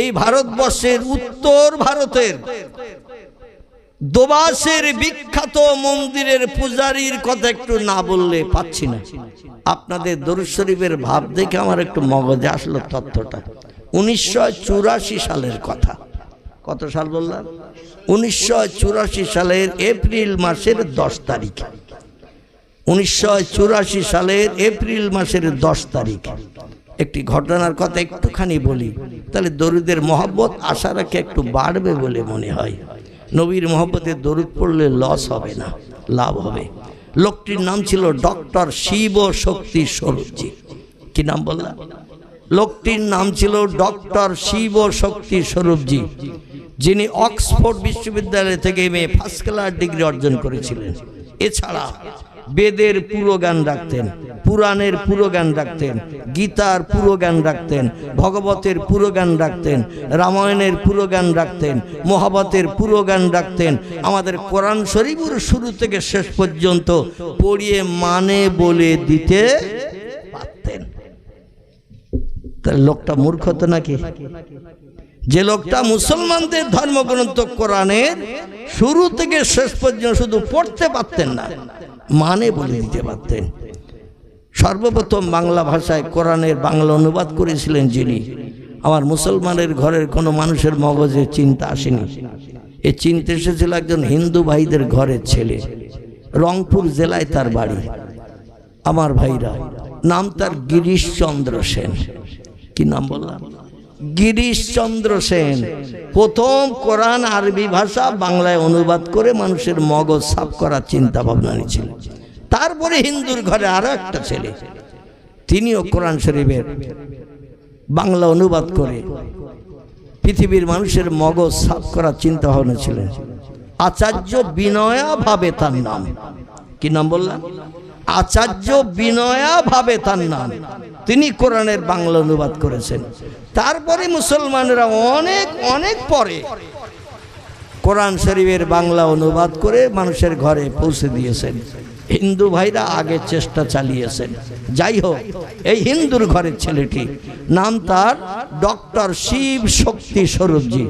এই ভারতবর্ষের উত্তর ভারতের দোবাসের বিখ্যাত মন্দিরের পূজারীর কথা একটু না বললে পাচ্ছি না। আপনাদের দরুদ শরীফের ভাব দেখে আমার একটু মগজে আসলো তথ্যটা। 1984 সালের কথা। কত সাল বললাম? 1984 সালের এপ্রিল মাসের 10 তারিখ। 1984 সালের এপ্রিল মাসের 10 তারিখ একটি ঘটনার কথা একটুখানি বলি, তাহলে দরুদের মহব্বত আশা রাখে একটু বাড়বে বলে মনে হয়। নবীর মহব্বতে দরুদ পড়লে লস হবে না, লাভ হবে। লোকটির নাম ছিল ডক্টর শিব শক্তি স্বরূপজি। কি নাম বললাম? লোকটির নাম ছিল ডক্টর শিব শক্তি স্বরূপজি, যিনি অক্সফোর্ড বিশ্ববিদ্যালয় থেকে ফার্স্ট ক্লাস ডিগ্রি অর্জন করেছিলেন। এছাড়া বেদের পুরো জ্ঞান রাখতেন, পুরাণের পুরো জ্ঞান রাখতেন, গীতার পুরো জ্ঞান রাখতেন, ভগবতের পুরো জ্ঞান রাখতেন, রামায়ণের পুরো জ্ঞান রাখতেন, মহাভারতের পুরো জ্ঞান রাখতেন। আমাদের কোরআন শরীফের শুরু থেকে শেষ পর্যন্ত পড়িয়ে মানে বলে দিতে পারতেন। তাহলে লোকটা মূর্খ তো নাকি? যে লোকটা মুসলমানদের ধর্মগ্রন্থ কোরআনের শুরু থেকে শেষ পর্যন্ত শুধু পড়তে পারতেন না, মানে বলে দিতে পারতেন। সর্বপ্রথম বাংলা ভাষায় কোরআনের বাংলা অনুবাদ করেছিলেন যিনি, আমার মুসলমানের ঘরের কোনো মানুষের মগজে চিন্তা আসেনি। এই চিন্তা এসেছিল একজন হিন্দু ভাইদের ঘরের ছেলে, রংপুর জেলায় তার বাড়ি। আমার ভাইরা, নাম তার গিরিশচন্দ্র সেন। কি নাম বললাম? গিরিশচন্দ্র সেন প্রথম কোরআন আরবি ভাষা বাংলায় অনুবাদ করে মানুষের মগজ সাফ করার চিন্তা ভাবনা নিয়েছিল। তারপরে হিন্দুর ঘরে আরো একটা ছেলে, তিনিও কোরআন শরীফের বাংলা অনুবাদ করে পৃথিবীর মানুষের মগজ সাফ করার চিন্তা ভাবনা ছিলেন। আচার্য বিনয়া ভাবে তার নাম। কি নাম বললাম? আচার্য বিনয়া ভাবে তার নাম। তিনি কোরআনের বাংলা অনুবাদ করেছেন। তারপরে মুসলমানেরা অনেক অনেক পরে কোরআন শরীফের বাংলা অনুবাদ করে মানুষের ঘরে পৌঁছে দিয়েছেন। হিন্দু ভাইরা আগে চেষ্টা চালিয়েছেন। যাই হোক, এই হিন্দুর ঘরের ছেলেটি, নাম তার ডক্টর শিব শক্তি স্বরূপজি।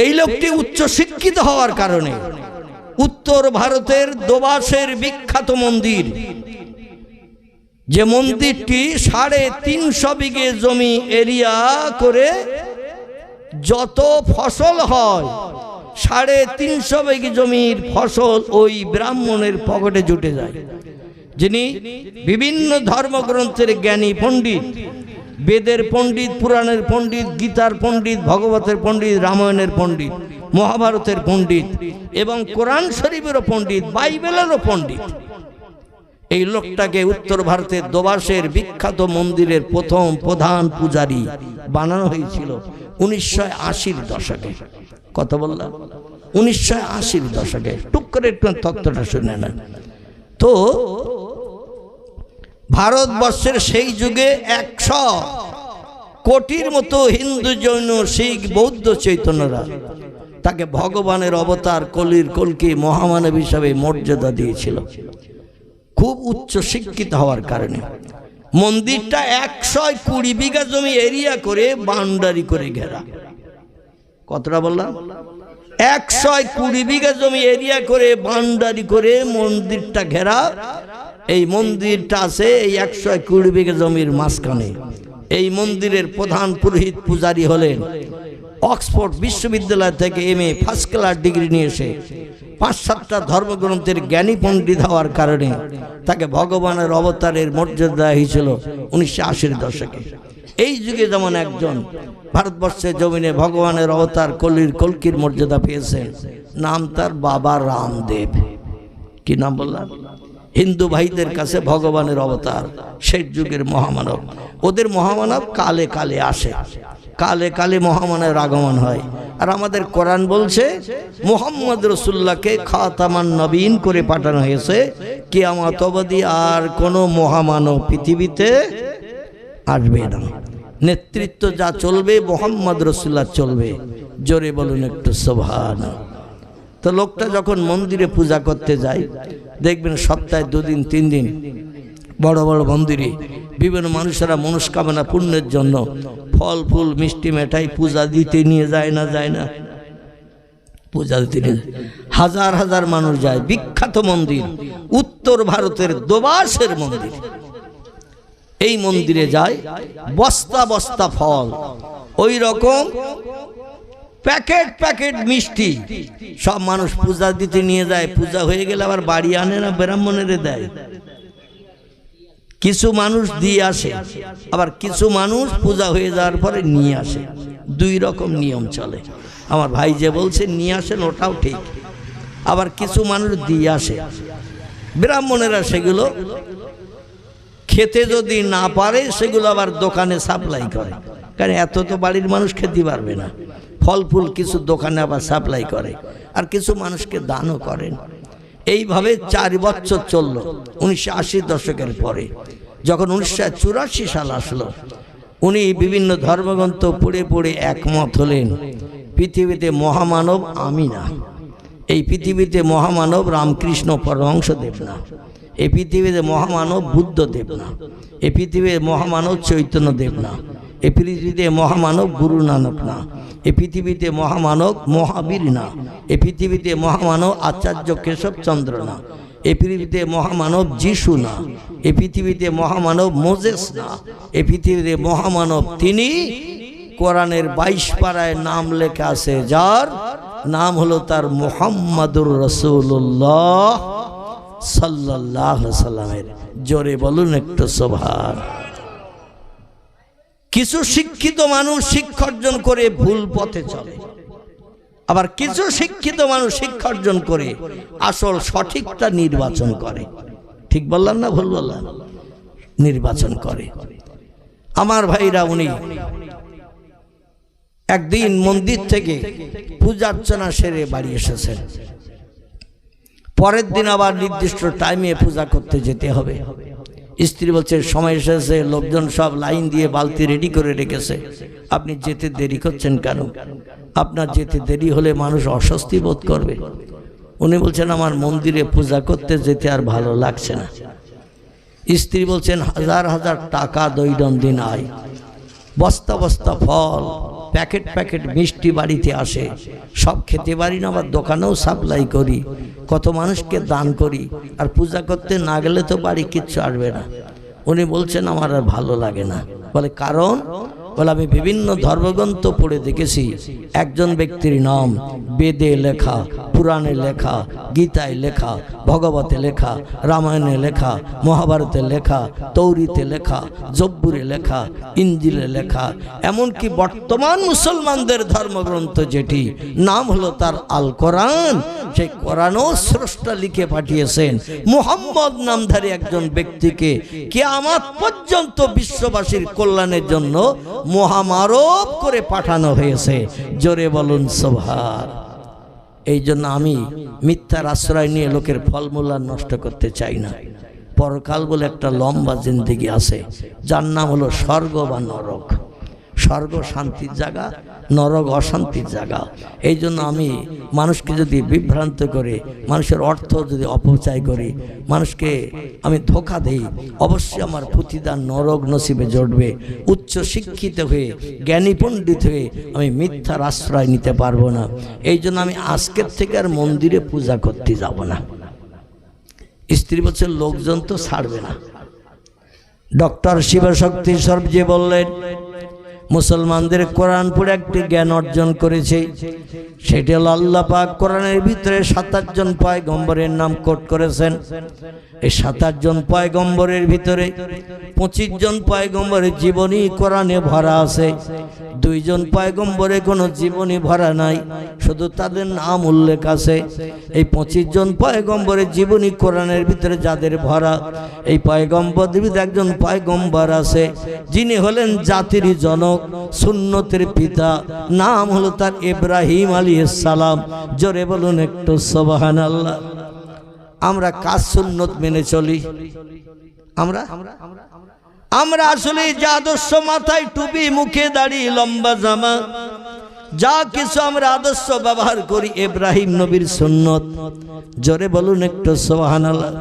এই লোকটি উচ্চ শিক্ষিত হওয়ার কারণে উত্তর ভারতের দোবাসের বিখ্যাত মন্দির, যে মন্দিরটি 350 বিঘে জমি এরিয়া করে যত ফসল হয় 350 বিঘে জমির ফসল ওই ব্রাহ্মণের পকেটে জুটে যায়, যিনি বিভিন্ন ধর্মগ্রন্থের জ্ঞানী পণ্ডিত, বেদের পণ্ডিত, পুরাণের পণ্ডিত, গীতার পণ্ডিত, ভগবতের পণ্ডিত, রামায়ণের পণ্ডিত, মহাভারতের পণ্ডিত এবং কোরআন শরীফেরও পণ্ডিত, বাইবেলেরও পণ্ডিত। এই লোকটাকে উত্তর ভারতের দোবাসের বিখ্যাত মন্দিরের প্রথম প্রধান পূজারী বানানো হয়েছিল 1980-র দশকে। কত বললাম? 1980-র দশকে। টুক করে একটু তথ্যটা শুনে নেন তো। ভারতবর্ষের সেই যুগে 100 কোটির মতো হিন্দু, জৈন, শিখ, বৌদ্ধ চৈতন্যরা তাকে ভগবানের অবতার, কলির কলকি মহামানব হিসাবে মর্যাদা দিয়েছিল। খুব উচ্চ শিক্ষিত হওয়ার কারণে মন্দিরটা 120 বিঘা জমি এরিয়া করে বাউন্ডারি করে ঘেরা। কতটা বললাম? 120 বিঘা জমি এরিয়া করে বাউন্ডারি করে মন্দিরটা ঘেরা। এই মন্দিরটা আছে এই 120 বিঘা জমির মাঝখানে। এই মন্দিরের প্রধান পুরোহিত পূজারী হলেন অক্সফোর্ড বিশ্ববিদ্যালয় থেকে ফার্স্ট ক্লাস ডিগ্রি নিয়ে এসে 5-7টা ধর্মগ্রন্থের জ্ঞানী পণ্ডিত হওয়ার কারণে তাকে ভগবানের অবতারের মর্যাদা দেওয়া হয়েছিল 1980-র দশকে। এই যুগে যেমন একজন ভারতবর্ষের জমিনে ভগবানের অবতার, কলির কলকির মর্যাদা পেয়েছেন, নাম তার বাবা রামদেব। কি নাম বললাম? হিন্দু ভাইদের কাছে ভগবানের অবতার, সেই যুগের মহামানব। ওদের মহামানব কালে কালে আসে, কালে কালে মহামানবের আগমন হয়। আর আমাদের কোরআন বলছে মুহাম্মদ রাসূলুল্লাহকে খাতামান নবীন করে পাঠানো হয়েছে, কিয়ামত অবধি আর কোনো মহামানব পৃথিবীতে আসবে না। নেতৃত্ব যা চলবে মুহাম্মদ রাসূলুল্লাহ চলবে। জোরে বলুন একটু সুবহানাল্লাহ। তো লোকটা যখন মন্দিরে পূজা করতে যায়, দেখবেন সপ্তাহে 2 দিন 3 দিন বড় বড় মন্দিরে বিভিন্ন মানুষেরা মনস্কামনা পূর্ণের জন্য ফল ফুল মিষ্টি মিঠাই পূজা দিতে নিয়ে যায় না পূজা দিতে নিয়ে হাজার হাজার মানুষ যায়। বিখ্যাত মন্দির উত্তর ভারতের দোবাসের মন্দির, এই মন্দিরে যায় বস্তা বস্তা ফল, ওই রকম প্যাকেট প্যাকেট মিষ্টি সব মানুষ পূজা দিতে নিয়ে যায়। পূজা হয়ে গেলে আবার বাড়ি আনে না, ব্রাহ্মণেরে দেয়। কিছু মানুষ দিয়ে আসে, আবার কিছু মানুষ পূজা হয়ে যাওয়ার পরে নিয়ে আসে। দুই রকম নিয়ম চলে। আমার ভাই যে বলছে নিয়ে আসেন ওটাও ঠিক, আবার কিছু মানুষ দিয়ে আসে। ব্রাহ্মণেরা সেগুলো খেতে যদি না পারে সেগুলো আবার দোকানে সাপ্লাই করে, কারণ এত তো বাড়ির মানুষ খেতে পারবে না। ফল ফুল কিছু দোকানে আবার সাপ্লাই করে, আর কিছু মানুষকে দানও করেন। এইভাবে 4 বছর চলল। 1980 দশকের পরে যখন 1984 সাল আসলো, উনি বিভিন্ন ধর্মগ্রন্থ পড়ে পড়ে একমত হলেন পৃথিবীতে মহামানব আমি না, এই পৃথিবীতে মহামানব রামকৃষ্ণ পরমহংসদেব না, এই পৃথিবীতে মহামানব বুদ্ধদেব না, এই পৃথিবীতে মহামানব চৈতন্যদেব না, এই পৃথিবীতে মহামানব গুরু নানক না, এই পৃথিবীতে মহামানব মহাবীর না, এই পৃথিবীতে মহামানব আচার্য কেশবচন্দ্র না, এই পৃথিবীতে মহামানব যিশু না, এই পৃথিবীতে মহামানব মোজেস না, এই পৃথিবীতে মহামানব তিনি কোরআনের 22 পারায় নাম লেখা আছে, যার নাম হলো তার মুহাম্মাদুর রাসূলুল্লাহ সাল্লাল্লাহু আলাইহি সাল্লামের। জোরে বলুন একটু সুবহান। কিছু শিক্ষিত মানুষ শিক্ষা অর্জন করে ভুল পথে চলে, আবার কিছু শিক্ষিত মানুষ শিক্ষা অর্জন করে আসল সঠিকটা নির্বাচন করে। ঠিক বললাম না ভুল বললাম? নির্বাচন করে। আমার ভাইরা, উনি একদিন মন্দির থেকে পূজা অর্চনা সেরে বাড়ি এসেছেন। পরের দিন আবার নির্দিষ্ট টাইমে পূজা করতে যেতে হবে। স্ত্রী বলছে সময় এসেছে, লোকজন সব লাইন দিয়ে বালতি রেডি করে রেখেছে, আপনি যেতে দেরি করছেন কেন? আপনার যেতে দেরি হলে মানুষ অস্বস্তি বোধ করবে। উনি বলছেন আমার মন্দিরে পূজা করতে যেতে আর ভালো লাগছে না। স্ত্রী বলছেন হাজার হাজার টাকা দৈনন্দিন আয়, বস্তা বস্তা ফল, প্যাকেট প্যাকেট মিষ্টি বাড়িতে আসে, সব খেতে পারি না, আবার দোকানেও সাপ্লাই করি, কত মানুষকে দান করি, আর পূজা করতে না গেলে তো বাড়ি কিচ্ছু আসবে না। উনি বলছেন আমার আর ভালো লাগে না। বলে কারণ? বলে আমি বিভিন্ন ধর্মগ্রন্থ পড়ে দেখেছি, একজন ব্যক্তির নাম বেদে লেখা, পুরাণে লেখা, গীতায় লেখা, ভগবতে লেখা, রামায়ণে লেখা, মহাভারতে লেখা, তৌরিতে লেখা, জব্বুরে লেখা, ইঞ্জিলে লেখা, এমনকি বর্তমান মুসলমানদের ধর্মগ্রন্থ যেটি নাম হলো তার আল কোরআন, সেই কোরআনও স্রষ্টা লিখে পাঠিয়েছেন মুহাম্মদ নামধারী একজন ব্যক্তিকে কিয়ামত পর্যন্ত বিশ্ববাসীর কল্যাণের জন্য মহামানব করে পাঠানো হয়েছে। জোরে বলুন সুবহান। এই জন্য আমি মিথ্যার আশ্রয় নিয়ে লোকের ফলমূল নষ্ট করতে চাই না। পরকাল বলে একটা লম্বা জিন্দেগি আছে, যার নাম হলো স্বর্গ বা নরক। স্বর্গ শান্তির জায়গা, নরক অশান্তির জায়গা। এই জন্য আমি মানুষকে যদি বিভ্রান্ত করে, মানুষের অর্থ যদি অপচয় করি, মানুষকে আমি ধোঁকা দেই, অবশ্যই আমার প্রতিদান নরক নসিবে জড়বে। উচ্চ শিক্ষিত হয়ে, জ্ঞানী পণ্ডিত হয়ে আমি মিথ্যার আশ্রয় নিতে পারবো না। এই জন্য আমি আজকের থেকে আর মন্দিরে পূজা করতে যাব না। স্ত্রী বলছে লোকজন তো ছাড়বে না। ডক্টর শিবশক্তি সর্বজি বললেন মুসলমানদের কোরআন পড়ে একটি জ্ঞান অর্জন করেছে, সেটি হল আল্লাহ পাক কোরআনের ভিতরে 27 জন পয়গম্বরের নাম কোট করেছেন। এই 27 জন পয়গম্বরের ভিতরে 25 জন পয়গম্বরের জীবনী কোরআনে ভরা আছে, 2 জন পয়গম্বরে কোনো জীবনী ভরা নাই, শুধু তাদের নাম উল্লেখ আছে। এই 25 জন পয়গম্বরের জীবনী কোরআনের ভিতরে যাদের ভরা, এই পয়গম্বরদের ভিতরে একজন পয়গম্বর আছে যিনি হলেন জাতির জনক, সুন্নতের পিতা, নাম হলো তার ইব্রাহিম আলাইহিস সালাম। জোরে বলুন একটু সুবহানাল্লাহ। আমরা কাজ সুন্নত মেনে চলি। আমরা আসলে যে আদর্শ, মাথায় টুপি, মুখে দাড়ি, লম্বা জামা, যা কিছু আমরা আদর্শ ব্যবহার করি ইব্রাহিম নবীর সুন্নত। জোরে বলুন একটু সুবহানাল্লাহ।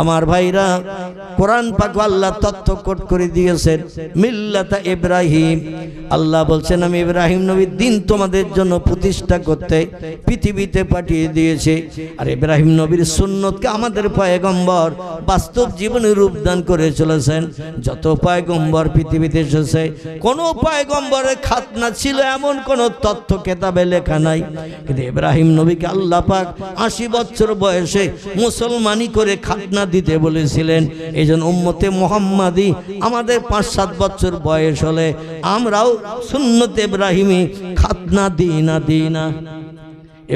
আমার ভাইরা, কোরআন পাক আল্লাহ তথ্য কোট করে দিয়েছেন মিল্লাতা ইব্রাহিম। আল্লাহ বলছেন আমি ইব্রাহিম নবীর দিন তোমাদের জন্য প্রতিষ্ঠা করতে পৃথিবীতে পাঠিয়ে দিয়েছে। আর ইব্রাহিম নবীর সুন্নতকে আমাদের পয়গম্বর বাস্তব জীবনে রূপদান করে চলেছেন। যত পয়গম্বর পৃথিবীতে এসেছে, কোনো পয়গম্বরের খাতনা ছিল এমন কোনো তথ্য কেতাবে লেখা নাই, কিন্তু ইব্রাহিম নবীকে আল্লাহ পাক 80 বছর বয়সে মুসলমানি করে খাতনা দিতে বলেছিলেন। এই জন্য উম্মতে মুহাম্মাদি আমাদের 5-7 বছর বয়স হলে আমরাও সুন্নতে ইব্রাহিমি খাতনা দিই না।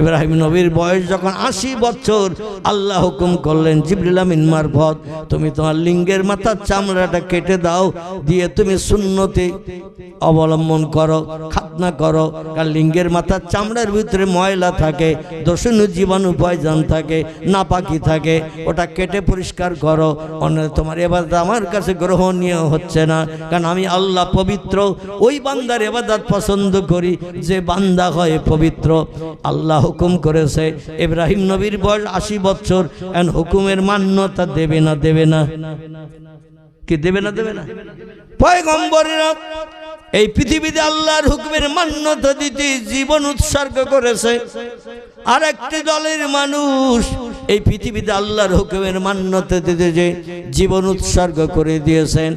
ইব্রাহিম নবীর বয়স যখন 80 বছর, আল্লাহ হুকুম করলেন জিবরিল আমিন মারফত, তুমি তোমার লিঙ্গের মাথার চামড়াটা কেটে দাও, দিয়ে তুমি সুন্নতে অবলম্বন করো, খাতনা করো। কারণ লিঙ্গের মাথার চামড়ার ভিতরে ময়লা থাকে, দূষণীয় জীবাণু পয়জন থাকে, নাপাকি থাকে, ওটা কেটে পরিষ্কার করো। অন্য তোমার ইবাদত আমার কাছে গ্রহণীয় হচ্ছে না, কারণ আমি আল্লাহ পবিত্র। ওই বান্দার ইবাদত পছন্দ করি যে বান্দা হয় পবিত্র। আল্লাহ হুকুম করেছে। ইব্রাহিম নবীর বয়স 80 বছর, এন হুকুমের মান্যতা দেবে না কি দেবে না পয়গম্বরেরা এই পৃথিবীতে আল্লাহর হুকুমের মান্যতা দিতে জীবন উৎসর্গ করেছে। আর একটি দলের মানুষ এই পৃথিবীতে আল্লাহর হুকুমের মান্যতা দিতে যে জীবন উৎসর্গ করে দিয়েছেন।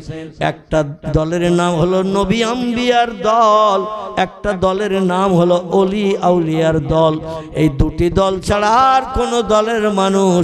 একটা দলের নাম হলো নবী আম্বিয়ার দল, একটা দলের নাম হলো অলি আউলিয়ার দল। এই দুটি দল ছাড়া আর কোন দলের মানুষ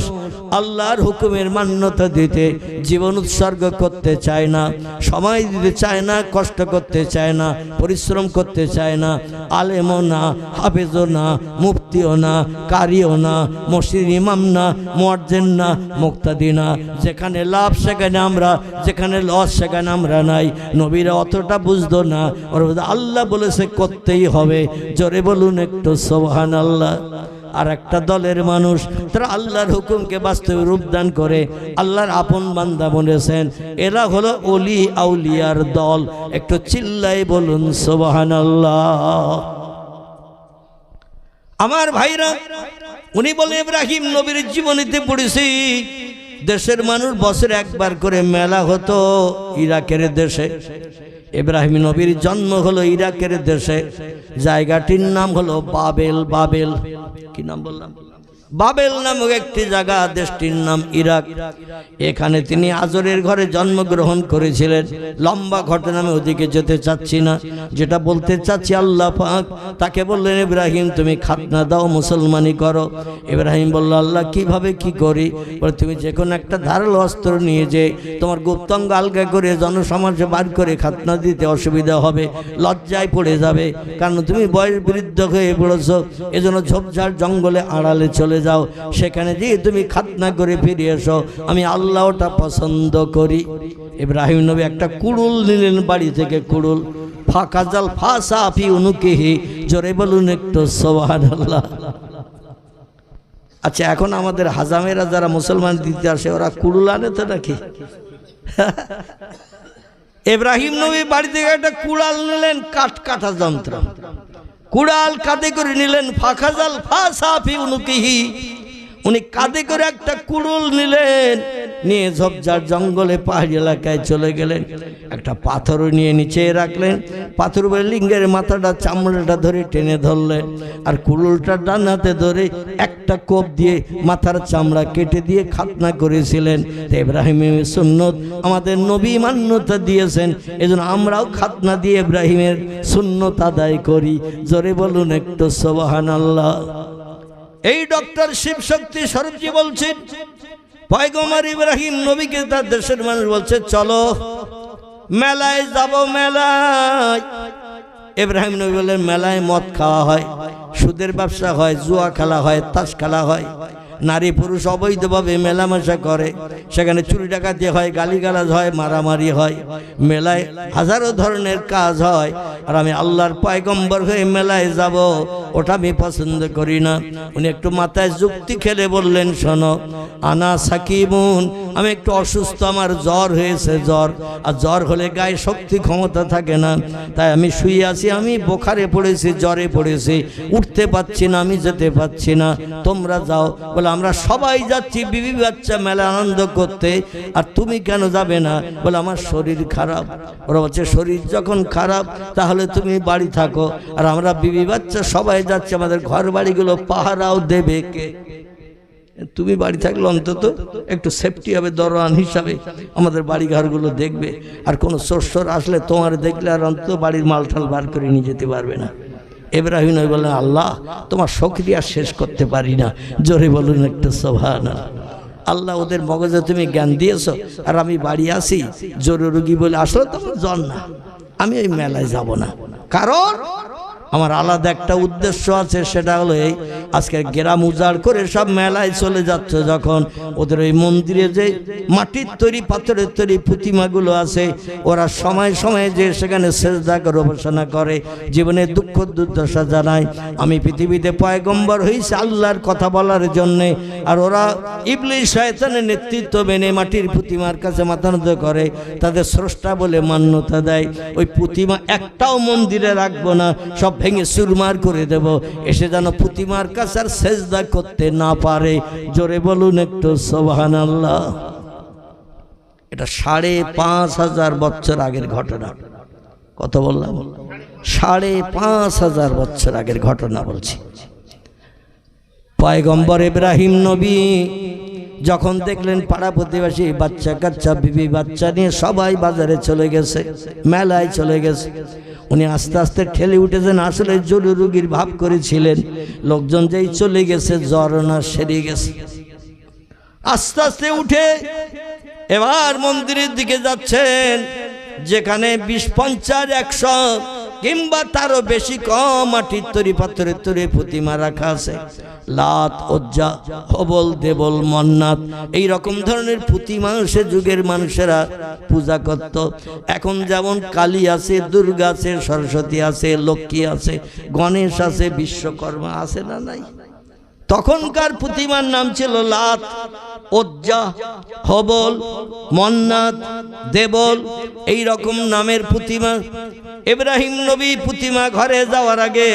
আল্লাহর হুকুমের মান্যতা দিতে জীবন উৎসর্গ করতে চায় না, সময় দিতে চায় না, কষ্ট করতে চায় না, পরিশ্রম করতে চায় না। আলেমও না, হাফেজও না, মুফতিও না, কারিও না, মসজিদ ইমাম না, মুয়াজ্জিন না, মুক্তাদি না। যেখানে লাভ সেখানে আমরা, যেখানে লস সেখানে আমরা নাই। নবীরা অতটা বুঝতো না। ওর আল্লাহ বলেছে করতেই হবে। জোরে বলুন একটু সুবহানাল্লাহ। আর একটা দলের মানুষ তারা আল্লাহর হুকুমকে বাস্তবে রূপদান করে আল্লাহর আপন বান্দা বলেছেন। এরা হলো ওলি আউলিয়ার দল। একটু চিল্লাই বলুন সুবহানাল্লাহ। আমার ভাইরা, উনি বলে ইব্রাহিম নবীর জীবনীতে পড়েছি দেশের মানুষ বছরে একবার করে মেলা হতো ইরাকের দেশে। ইব্রাহিম নবীর জন্ম হলো ইরাকের দেশে। জায়গাটির নাম হলো বাবেল। কি নাম বললাম? বাবেল নামক একটি জায়গা, দেশটির নাম ইরাক। এখানে তিনি আজরের ঘরে জন্মগ্রহণ করেছিলেন। লম্বা ঘটনা, আমি ওদিকে যেতে চাচ্ছি না। যেটা বলতে চাচ্ছি, আল্লাহ পাক তাকে বললেন ইব্রাহিম তুমি খাতনা দাও, মুসলমানি করো। ইব্রাহিম বলল আল্লাহ কিভাবে কি করি? বলে তুমি যে কোনো একটা ধারালো অস্ত্র নিয়ে যে তোমার গুপ্তাঙ্গ আলগা করে জনসমাজে বার করে খাতনা দিতে অসুবিধা হবে, লজ্জায় পড়ে যাবে, কারণ তুমি বয়স বৃদ্ধ হয়ে পড়েছো। এজন্য ঝোপঝাড় জঙ্গলে আড়ালে চলে যাও, সেখানে গিয়ে তুমি খাতনা করে ফিরে এসো, আমি আল্লাহ ওটা পছন্দ করি। ইব্রাহিম নবী একটা কুড়ুল নিলেন বাড়ি থেকে, কুড়ুল। ফাঁকা জাল ফাঁসা ফি উনুকিহি। জোরে বলুন একটু সুবহানাল্লাহ। আচ্ছা, এখন আমাদের হাজামেরা যারা মুসলমান দিতে আসে ওরা কুড়ুল আনে তো নাকি? ইব্রাহিম নবী বাড়ি থেকে একটা কুড়াল নিলেন, কাটা যন্ত্র। কুড়াল কাঁধে করে নিলেন। ফাঁকাজাল ফাঁসাফি উনুকিহি। উনি কাঁধে করে একটা কুড়ুল নিলেন, নিয়ে ঝোপঝাড় জঙ্গলে পাহাড়ি এলাকায় চলে গেলেন। একটা পাথরও নিয়ে নিচে রাখলেন। পাথর উপরে লিঙ্গের মাথাটা চামড়াটা ধরে টেনে ধরলেন, আর কুড়ুলটা ডান হাতে ধরে একটা কোপ দিয়ে মাথার চামড়া কেটে দিয়ে খাতনা করেছিলেন। ইব্রাহিমের সুন্নত আমাদের নবী মান্যতা দিয়েছেন, এজন্য আমরাও খাতনা দিয়ে ইব্রাহিমের সুন্নত আদায় করি। জোরে বলুন একটু সুবহানাল্লাহ। এই ডক্টর শিবশক্তি স্বরূপজি বলছেন পয়গম্বর ইব্রাহিম নবীকে তার দেশের মানুষ বলছে চলো মেলায় যাব। মেলায় ইব্রাহিম নবী বললেন মেলায় মদ খাওয়া হয়, সুদের ব্যবসা হয়, জুয়া খেলা হয়, তাস খেলা হয়, নারী পুরুষ অবৈধভাবে মেলামেশা করে, সেখানে চুরি ডাকাতি হয়, গালিগালাজ হয়, মারামারি হয়, মেলায় হাজারো ধরনের কাজ হয়। আর আমি আল্লাহর পয়গম্বর হয়ে মেলায় যাব, ওটা আমি পছন্দ করি না। উনি একটু মাথায় যুক্তি খেলে বললেন, শোনো, আনা সাকিবুন, আমি একটু অসুস্থ, আমার জ্বর হয়েছে, জ্বর, আর জ্বর হলে গায়ে শক্তি ক্ষমতা থাকে না, তাই আমি শুয়ে আছি, আমি বোখারে পড়েছি, জ্বরে পড়েছি, উঠতে পারছি না, আমি যেতে পারছি না, তোমরা যাও। বলে আমরা সবাই যাচ্ছি বিবি বাচ্চা মেলা আনন্দ করতে, আর তুমি কেন যাবে না? বলে আমার শরীর খারাপ। ওরা বলছে শরীর যখন খারাপ তাহলে তুমি বাড়ি থাকো, আর আমরা বিবি বাচ্চা সবাই যাচ্ছে, আমাদের ঘর বাড়িগুলো পাহারাও দেবে কে? তুমি বাড়ি থাকলে অন্তত একটু সেফটি হবে, দরওয়ান হিসাবে আমাদের বাড়ি ঘরগুলো দেখবে, আর কোনো চোর আসলে তোমার দেখলে আর অন্তত বাড়ির মালঠাল বার করে নিয়ে যেতে পারবে না। ইব্রাহিম নবী বললেন, আল্লাহ তোমার শুকরিয়া শেষ করতে পারি না, জোরে বলুন একটু সুবহানাল্লাহ। আল্লাহ ওদের মগজে তুমি জ্ঞান দিয়েছো, আর আমি বাড়ি আসি জরুরি রোগী বলে, আসলে তোমার জ্বর না, আমি ওই মেলায় যাব না, কারণ আমার আলাদা একটা উদ্দেশ্য আছে, সেটা হলো এই, আজকে গ্রাম উজাড় করে সব মেলায় চলে যাচ্ছে, যখন ওদের ওই মন্দিরে যে মাটির তৈরি পাথরের তৈরি প্রতিমাগুলো আছে, ওরা সময় সময়ে যে সেখানে সেজদা করে উপাসনা করে, জীবনে দুঃখ দুর্দশা জানায়। আমি পৃথিবীতে পয়গম্বর হয়েছি আল্লাহর কথা বলার জন্যে, আর ওরা ইবলিস শয়তানের নেতৃত্ব মেনে মাটির প্রতিমার কাছে মাথা নত করে, তাদের স্রষ্টা বলে মান্যতা দেয়। ওই প্রতিমা একটাও মন্দিরে রাখবো না, সব ভেঙে চুরমার করে দেব, এসে যেন প্রতিমার কাছে আর সেজদা করতে না পারে। জোরে বলুন একটু সুবহানাল্লাহ। এটা ৫৫০০ বছর আগের ঘটনা। কত বললাম? ৫৫০০ বছর আগের ঘটনা বলছি। পয়গম্বর ইব্রাহিম নবী যখন দেখলেন পাড়া প্রতিবেশী বাচ্চা কাচ্চা বিবি বাচ্চা নিয়ে সবাই বাজারে চলে গেছে, মেলায় চলে গেছে, উনি আস্তে আস্তে ঠেলে উঠেছেন। আসলে জরুরি রোগীর ভাব করেছিলেন, লোকজন যেই চলে গেছে জ্বর না সেরে গেছে। আস্তে আস্তে উঠে এবার মন্দিরের দিকে যাচ্ছেন, যেখানে ২০, ৫০, ১০০ কিংবা তারও বেশি কম মাটির তৈরি পাথরের তৈরি প্রতিমা রাখা আছে। লাত, উজ্জা, হবল, দেবল, মন্নাত, এই রকম ধরনের প্রতিমা সে যুগের মানুষেরা পূজা করত। এখন যেমন কালী আছে, দুর্গা আছে, সরস্বতী আছে, লক্ষ্মী আছে, গণেশ আছে, বিশ্বকর্মা আছে না নাই? তখনকার প্রতিমার নাম ছিল লাত, উজ্জা, হবল, মন্নাত, দেবল, এই রকম নামের প্রতিমা। ইব্রাহিম নবী প্রতিমা ঘরে যাওয়ার আগে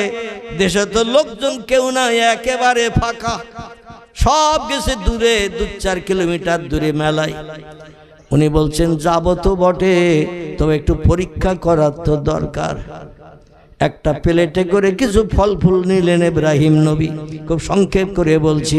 দেশে তো লোকজন কেউ নাই, একেবারে ফাঁকা, সব গেছে দূরে, ২-৪ কিলোমিটার দূরে মেলায়। উনি বলছেন যাব তো বটে, তবে একটু পরীক্ষা করার তো দরকার। একটা প্লেটে করে কিছু ফল ফুল নিলেন ইব্রাহিম নবী, খুব সংক্ষেপ করে বলছি।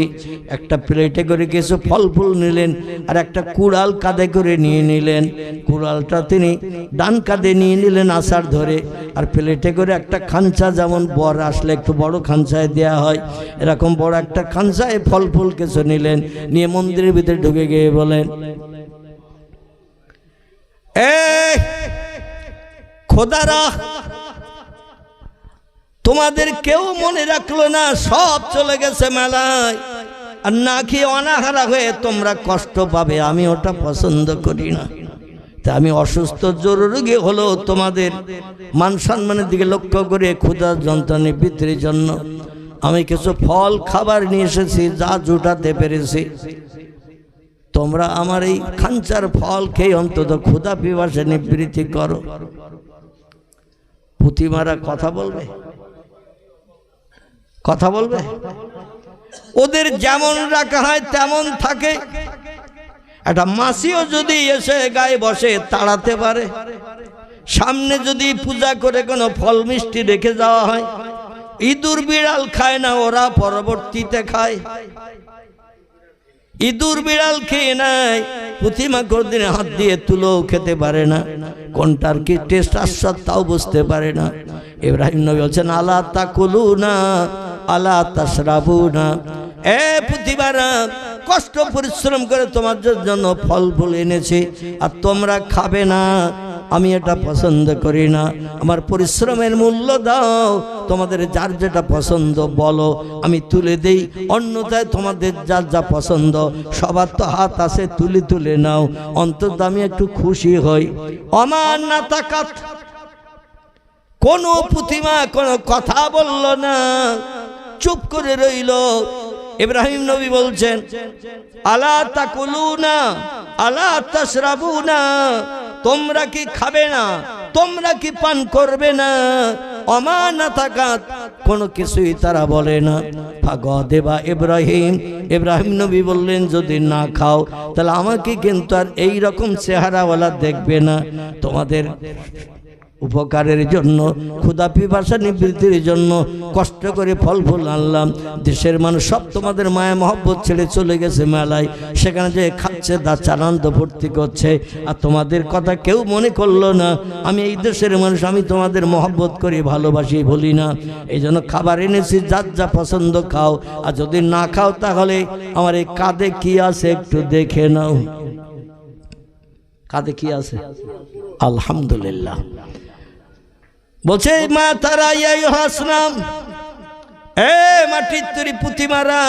একটা প্লেটে করে কিছু ফল ফুল নিলেন, আর একটা কুড়াল কাঁধে করে নিয়ে নিলেন। কুড়ালটা তিনি ডান কাঁধে নিয়ে নিলেন আষাঢ় ধরে, আর প্লেটে করে একটা খাঞ্চা, যেমন বর আসলে একটু বড় খাঞ্চায় দেয়া হয়, এরকম বড় একটা খাঞ্চায় ফল ফুল কিছু নিলেন, নিয়ে মন্দিরের ভিতরে ঢুকে গিয়ে বলেন, এই খোদারা, তোমাদের কেউ মনে রাখলো না, সব চলে গেছে মেলায়, আর না খেয়ে অনাহারা হয়ে তোমরা কষ্ট পাবে, আমি ওটা পছন্দ করি না। তা আমি অসুস্থ জরুরি হলো তোমাদের মান সম্মানের দিকে লক্ষ্য করে ক্ষুধা যন্ত্রণা নিবৃত্তির জন্য আমি কিছু ফল খাবার নিয়ে এসেছি, যা জোটাতে পেরেছি। তোমরা আমার এই খাঞ্চার ফল খেয়ে অন্তত ক্ষুধা পিপাসা নিবৃত্তি করো। প্রতিমারা কথা বলবে, কথা বলবে? ওদের যেমন রাখা হয় তেমন থাকে। একটা মাছিও যদি এসে গায়ে বসে তাড়াতে পারে। সামনে যদি পূজা করে কোনো ফল মিষ্টি রেখে যাওয়া হয়, ইঁদুর বিড়াল খায় না, ওরা পরবর্তীতে খায়। ইঁদুর বিড়াল খেয়ে নেয়, প্রতিমা কোনদিন হাত দিয়ে তুলেও খেতে পারে না, কোনটার কি টেস্ট আস্বাদ তাও বুঝতে পারে না। ইব্রাহিম নবী বলছেন, আলা তাকুলুনা আলা তাশরাবুনা, এ প্রতিমারা, কষ্ট পরিশ্রম করে তোমাদের জন্য ফল ফুল এনেছি, আর তোমরা খাবে না, আমি এটা পছন্দ করি না। আমার পরিশ্রমের মূল্য দাও, তোমাদের যার যেটা পছন্দ বলো, আমি তুলে দেই, অন্যথায় তোমাদের যার যা পছন্দ, সবার তো হাত আছে, তুলে তুলে নাও, অন্তত আমি একটু খুশি হই। অমান না তাকাত, কোনো প্রতিমা কোনো কথা বলল না, চুপ করে রইল। ইব্রাহিম নবী বলছেন, আলা তাকুলুনা আলা তাশরাবুনা, তোমরা কি খাবে না, তোমরা কি পান করবে না? অমানাতাকাত, কোনো কিছুই তারা বলে না। ফাগদেবা ইব্রাহিম, ইব্রাহিম নবী বললেন, যদি না খাও তাহলে আমাকে কিন্তু আর এই রকম চেহারাওয়ালা দেখবে না। তোমাদের উপকারের জন্য, ক্ষুধা পিপাসা নিবৃত্তির জন্য কষ্ট করে ফল ফুল আনলাম। দেশের মানুষ সব তোমাদের মায়া মহব্বত ছেড়ে চলে গেছে মেলায়, সেখানে যে খাচ্ছে দাচ্ছে, আনন্দ ফুর্তি করছে, আর তোমাদের কথা কেউ মনে করলো না। আমি এই দেশের মানুষ, আমি তোমাদের মহব্বত করি, ভালোবাসি, বলি না। এই জন্য খাবার এনেছি, যার যা পছন্দ খাও, আর যদি না খাও তাহলে আমার এই কাঁধে কি আছে একটু দেখে নাও। কাঁধে কি আছে? আলহামদুলিল্লাহ। বলছে, মা তারা হাসনাম, এ মাটির তৈরি প্রতিমারা,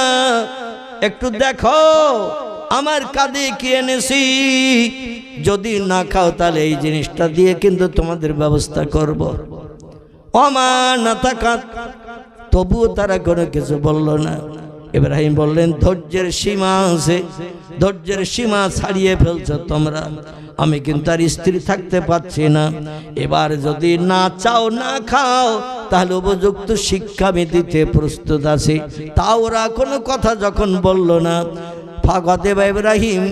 একটু দেখো আমার কাঁধে কি এনেছি। যদি না খাও তাহলে এই জিনিসটা দিয়ে কিন্তু তোমাদের ব্যবস্থা করব। অমানাতাকাত, তবুও তারা কোনো কিছু বলল না। ইব্রাহিম বললেন, ধৈর্যের সীমা আছে, ধৈর্যের সীমা ছাড়িয়ে ফেলছো তোমরা। আমি কিন্তু আর স্থির থাকতে পারছি না। এবার যদি না চাও, না খাও, তাহলে উপযুক্ত শিক্ষা আমি দিতে প্রস্তুত আছি। তা ওরা কোনো কথা যখন বলল না, ফাগদেবা ইব্রাহিম,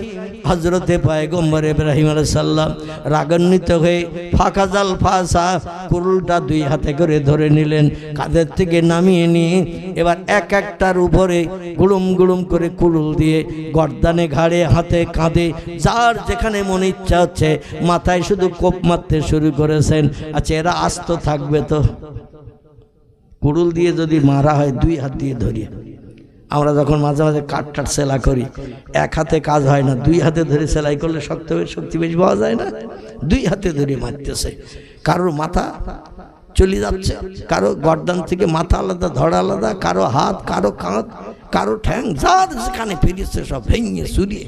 হজরতে পয়গম্বর ইব্রাহিম আলাইহিস সালাম রাগান্বিত হয়ে ফাকাজাল ফাসা, কুরুলটা দুই হাতে করে ধরে নিলেন, কাঁধের থেকে নামিয়ে নিয়ে এবার এক একটার উপরে গুলুম গুলুম করে কুরুল দিয়ে গর্দানে, ঘাড়ে, হাতে, কাঁধে, যার যেখানে মনে ইচ্ছা হচ্ছে মাথায় শুধু কোপ মারতে শুরু করেছেন। আচ্ছা, এরা আস্ত থাকবে তো? কুরুল দিয়ে যদি মারা হয়, দুই হাত দিয়ে ধরিয়ে, আমরা যখন মাঝে মাঝে কাঠ সেলাই করি, এক হাতে কাজ হয় না, দুই হাতে ধরে সেলাই করলে শক্তি বেশি পাওয়া যায় না। দুই হাতে ধরে মারতেছে। কারোর মাথা চলে যাচ্ছে, কারো গর্দান থেকে মাথা আলাদা, ধড় আলাদা, কারো হাত, কারো কাঁধ, কারো ঠ্যাং, যার যেখানে ফিরেছে সব ভেঙে চুরিয়ে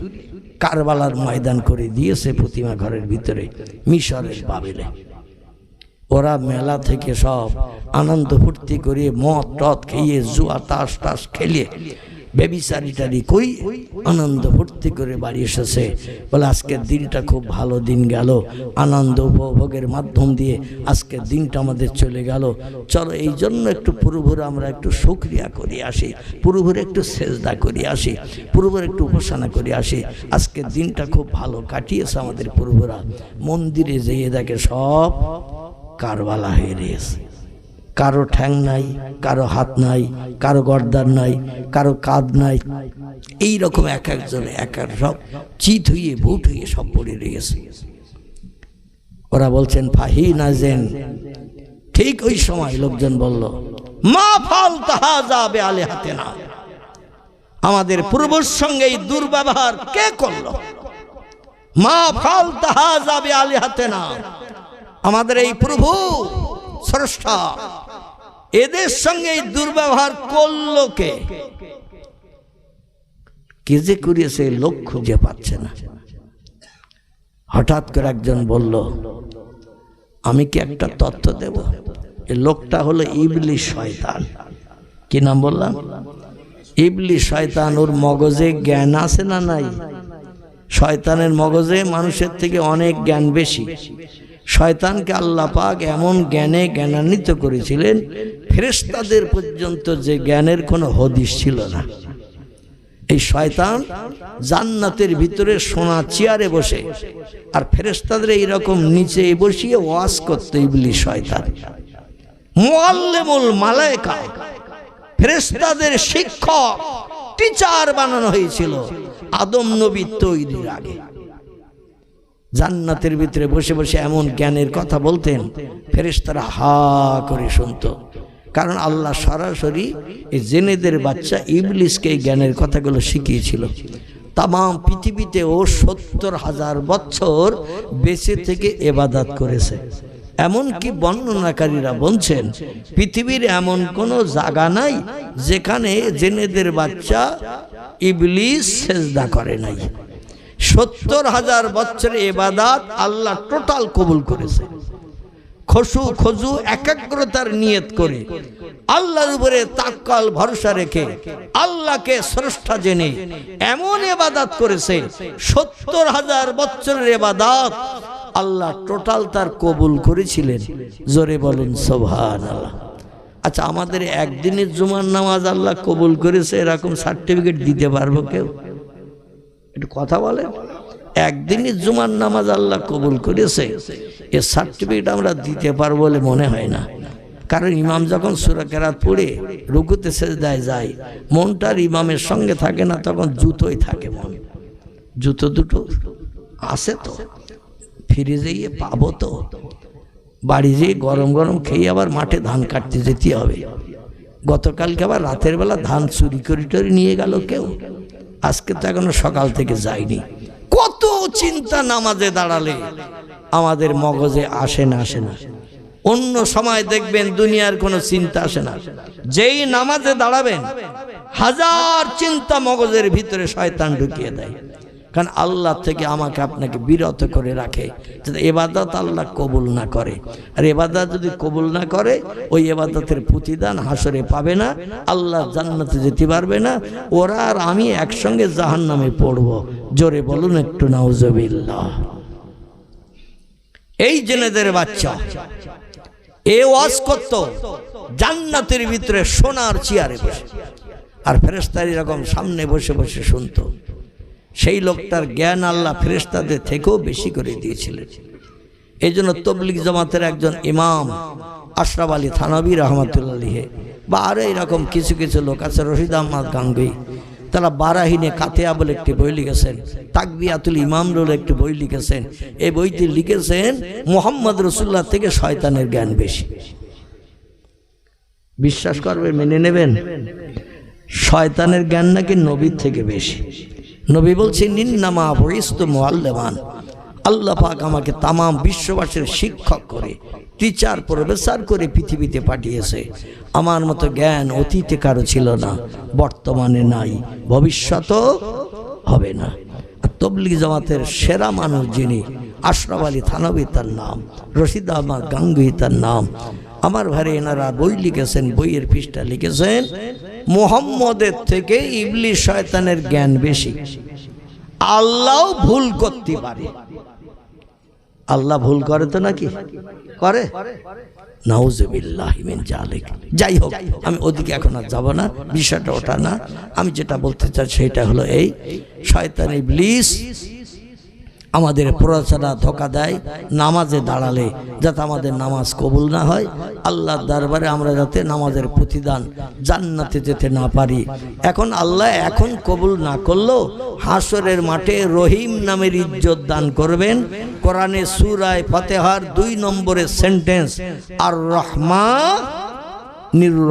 কারবালার ময়দান করে দিয়েছে প্রতিমা ঘরের ভিতরে, মিশরের বাবেলে। ওরা মেলা থেকে সব আনন্দ ফুর্তি করে মদ টদ খেয়ে, জুয়া তাস টাস খেলে, বেবিচারিটারি কই আনন্দ ফুর্তি করে বাড়ি এসেছে। বলে, আজকের দিনটা খুব ভালো দিন গেল, আনন্দ উপভোগের মাধ্যম দিয়ে আজকের দিনটা আমাদের চলে গেল। চলো এই জন্য একটু পুরোপুরি আমরা একটু শুকরিয়া করি আসি, পুরোপুরি একটু সেজদা করি আসি, পুরোপুরি একটু উপাসনা করি আসি। আজকের দিনটা খুব ভালো কাটিয়েছে আমাদের পুরোপুরা। মন্দিরে যেয়ে দেখে সব কারবালা হয়ে রয়েছে। কারো ঠ্যাং নাই, কারো হাত নাই, কারো গর্দান নাই, কারো কাঁধ নাই। এইরকম এক একজন এক এক সব চিত হইয়ে বুট হইয়ে সব পড়ে রয়েছে। ওরা বলছেন, ফাহি নাজেন। ঠিক ওই সময় লোকজন বলল, মা ফাল তাহাজা বে আলিহাতিনা, আমাদের পূর্বর সঙ্গে এই দুর্ব্যবহার কে করলো? মা ফাল তাহাজা বে আলিহাতিনা, আমাদের এই প্রভু স্রষ্টা, এদের সঙ্গে এই দুর্ব্যবহার করলো কে? কে যে করিয়েছে লোক খুঁজে পাচ্ছে না। হঠাৎ করে একজন বলল, আমি কি একটা তথ্য দেব? এই লোকটা হলো ইবলিস শয়তান। কি নাম বললাম? ইবলিস শয়তান। ওর মগজে জ্ঞান আছে না নাই? শয়তানের মগজে মানুষের থেকে অনেক জ্ঞান বেশি। শয়তানকে আল্লাহ পাক এমন জ্ঞানে জ্ঞানান্বিত করেছিলেন, ফেরেশতাদের পর্যন্ত যে জ্ঞানের কোনো হদিস ছিল না। এই শয়তান জান্নাতের ভিতরে সোনা চেয়ারে বসে আর ফেরেশতাদের এইরকম নিচে বসিয়ে ওয়াজ করত ইবলিস শয়তান। মুআল্লিমুল মালায়েকা, ফেরেশতাদের শিক্ষক, টিচার বানানো হয়েছিল আদম নবী তৈরির আগে। জান্নাতের ভিতরে বসে বসে এমন জ্ঞানের কথা বলতেন, ফেরেশতারা হা করে শুনত। কারণ আল্লাহ সরাসরি এই জেনেদের বাচ্চা ইবলিসকে এই জ্ঞানের কথাগুলো শিখিয়েছিল। তাম পৃথিবীতে ও ৭০,০০০ বছর বেঁচে থেকে ইবাদত করেছে। এমনকি বর্ণনাকারীরা বলছেন, পৃথিবীর এমন কোনো জায়গা নাই যেখানে জেনেদের বাচ্চা ইবলিস সেজদা করে নাই। ৭০,০০০ বছরের ইবাদত আল্লাহ টোটাল কবুল করেছে। খসু খজু একাগ্রতার নিয়ত করে আল্লাহর উপরে তাক্কাল ভরসা রেখে আল্লাহকে স্রষ্টা জেনে এমন ইবাদত করেছে ৭০,০০০ বছরের ইবাদত আল্লাহ টোটাল তার কবুল করেছিলেন। জোরে বলুন সুবহানাল্লাহ। আচ্ছা, আমাদের একদিনের জুমার নামাজ আল্লাহ কবুল করেছে এরকম সার্টিফিকেট দিতে পারবো কেউ? একটু কথা বলে। একদিনের জুমার নামাজ আল্লাহ কবুল করেছে এর সার্টিফিকেট আমরা দিতে পারবো বলে মনে হয় না। কারণ ইমাম যখন সূরা কেরাত পড়ে রুকুতে সেজদায় যায়, মনটার ইমামের সঙ্গে থাকে না, তখন জুতোই থাকে মন। জুতো দুটো আছে তো, ফিরে যেয়ে পাবো তো, বাড়ি যেয়ে গরম গরম খেয়ে আবার মাঠে ধান কাটতে যেতে হবে। গতকালকে আবার রাতের বেলা ধান চুরি করে নিয়ে গেল কেউ, আজকে তো এখনো সকাল থেকে যায়নি। কত চিন্তা নামাজে দাঁড়ালে আমাদের মগজে আসে না। অন্য সময় দেখবেন দুনিয়ার কোনো চিন্তা আসে না, যেই নামাজে দাঁড়াবেন হাজার চিন্তা মগজের ভিতরে শয়তান ঢুকিয়ে দেয়। কারণ আল্লাহ থেকে আমাকে আপনাকে বিরত করে রাখে, যাতে ইবাদত আল্লাহ কবুল না করে। আর ইবাদত যদি কবুল না করে, ওই ইবাদতের প্রতিদান হাসরে পাবে না, আল্লাহ জান্নাতে যেতে পারবে না। ওরা আর আমি একসঙ্গে জাহান্নামে পড়ব। জোরে বলুন একটু নাউজুবিল্লাহ। এই জেনেদের বাচ্চা এ ওয়াজ করত জান্নাতের ভিতরে সোনার চেয়ারে বসে, আর ফেরেশতারা এরকম সামনে বসে বসে শুনতো। সেই লোকটার জ্ঞান আল্লাহ ফেরেশতাদের থেকেও বেশি করে দিয়েছিলেন। এই জন্য তবলিগ জামাতের একজন ইমাম আশরাফ আলী থানভী রহমাতুল্লাহ আলাইহি বা আরও এরকম কিছু কিছু লোক আছে, রশিদ আহমদ গাঙ্গুই, তারা বারাহিনে কাতেয়া বলে একটি বই লিখেছেন, তাকবিয়াতুল ইমাম বলে একটি বই লিখেছেন। এই বইটি লিখেছেন মুহাম্মদ রাসূলুল্লাহ থেকে শয়তানের জ্ঞান বেশি। বিশ্বাস করবেন, মেনে নেবেন? শয়তানের জ্ঞান নাকি নবীর থেকে বেশি। নবী বলছেন ইন্নামা বুইসতু মুআল্লিমান, আল্লাহ পাক আমাকে তামাম বিশ্ববাসীর শিক্ষক করে, টিচার প্রফেসর করে পৃথিবীতে পাঠিয়েছে। আমার মতো জ্ঞান অতীতে কারো ছিল না, বর্তমানে নাই, ভবিষ্যতও হবে না। তবলিগ জামাতের সেরা মানুষ যিনি, আশরাফ আলী থানভী তার নাম, রশিদ আহমদ গাঙ্গুই তার নাম। আমার ভাইরে এনারা বই লিখেছেন, বইয়ের পৃষ্ঠা লিখেছেন মুহাম্মদের থেকে ইবলিস শয়তানের জ্ঞান বেশি। আল্লাহ ভুল করতে পারে, আল্লাহ ভুল করে তো নাকি করে? নাউজুবিল্লাহি মিন জালিক। যাই হোক, আমি ওদিকে এখন আর যাব না, বিষয়টা ওটা না। আমি যেটা বলতে চাই সেটা হলো এই, শয়তান ইবলিস আমাদের প্ররোচনা ধোঁকা দেয় নামাজে দাঁড়ালে, যাতে আমাদের নামাজ কবুল না হয়, আল্লাহর দরবারে আমরা যাতে নামাজের প্রতিদান জান্নাতে যেতে না পারি। এখন আল্লাহ এখন কবুল না করলেও হাসরের মাঠে রহিম নামের ইজ্জত দান করবেন। কোরআনে সূরা ফাতিহার ২ নম্বরের সেন্টেন্স আর রহমানির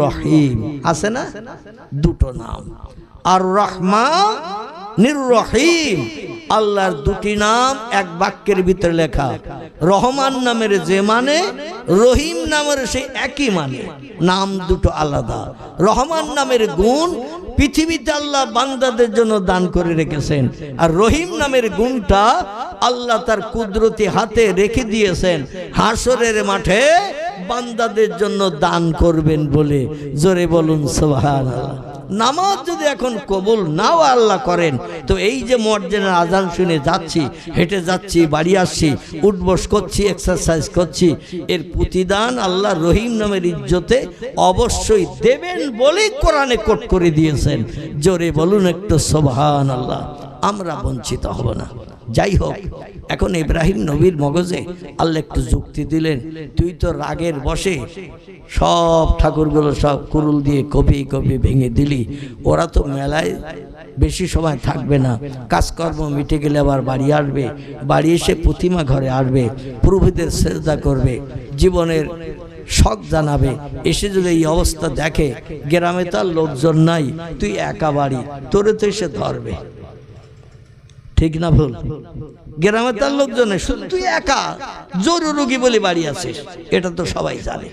রহিম আছে না, দুটো নাম, আর রহমানির রহিম, আল্লাহর দুটি নাম এক বাক্যের ভিতরে লেখা। রহমান নামের যে মানে, রহিম নামের সেই একই মানে, নাম দুটো আলাদা। রহমান নামের গুণ পৃথিবীতে আল্লাহ বান্দাদের জন্য দান করে রেখেছেন, আর রহিম নামের গুণটা আল্লাহ তার কুদরতি হাতে রেখে দিয়েছেন, হাসরের মাঠে বান্দাদের জন্য দান করবেন বলে। জোরে বলুন সুবহানাল্লাহ। নামাজ যদি এখন কবুল নাও আল্লাহ করেন, তো এই যে মুয়াজ্জিনের আজান শুনে যাচ্ছি, হেঁটে যাচ্ছি, বাড়ি আসছি, উঠবস করছি, এক্সারসাইজ করছি, এর প্রতিদান আল্লাহ রহিম নামের ইজ্জতে অবশ্যই দেবেন বলেই কোরআনে কোট করে দিয়েছেন। জোরে বলুন একটু সুবহানাল্লাহ। আমরা বঞ্চিত হব না। যাই হোক, এখন ইব্রাহিম নবীর মগজে আল্লাহ একটু যুক্তি দিলেন, তুই তো রাগের বসে সব ঠাকুরগুলো সব কুরুল দিয়ে কপি ভেঙে দিলি, ওরা তো মেলায় বেশি সময় থাকবে না, কাজকর্ম মিটে গেলে আবার বাড়ি আসবে, বাড়ি এসে প্রতিমা ঘরে আসবে, প্রভুদের সেজদা করবে, জীবনের শখ জানাবে। এসে যদি এই অবস্থা দেখে, গ্রামে তার লোকজন নাই, তুই একা বাড়ি, তোরে তো এসে ধরবে। ঠিক না ভুল? গ্রামে তার লোকজনে শুধু তুই একা জরুরি রোগী বলে বাড়ি আছিস, এটা তো সবাই জানে।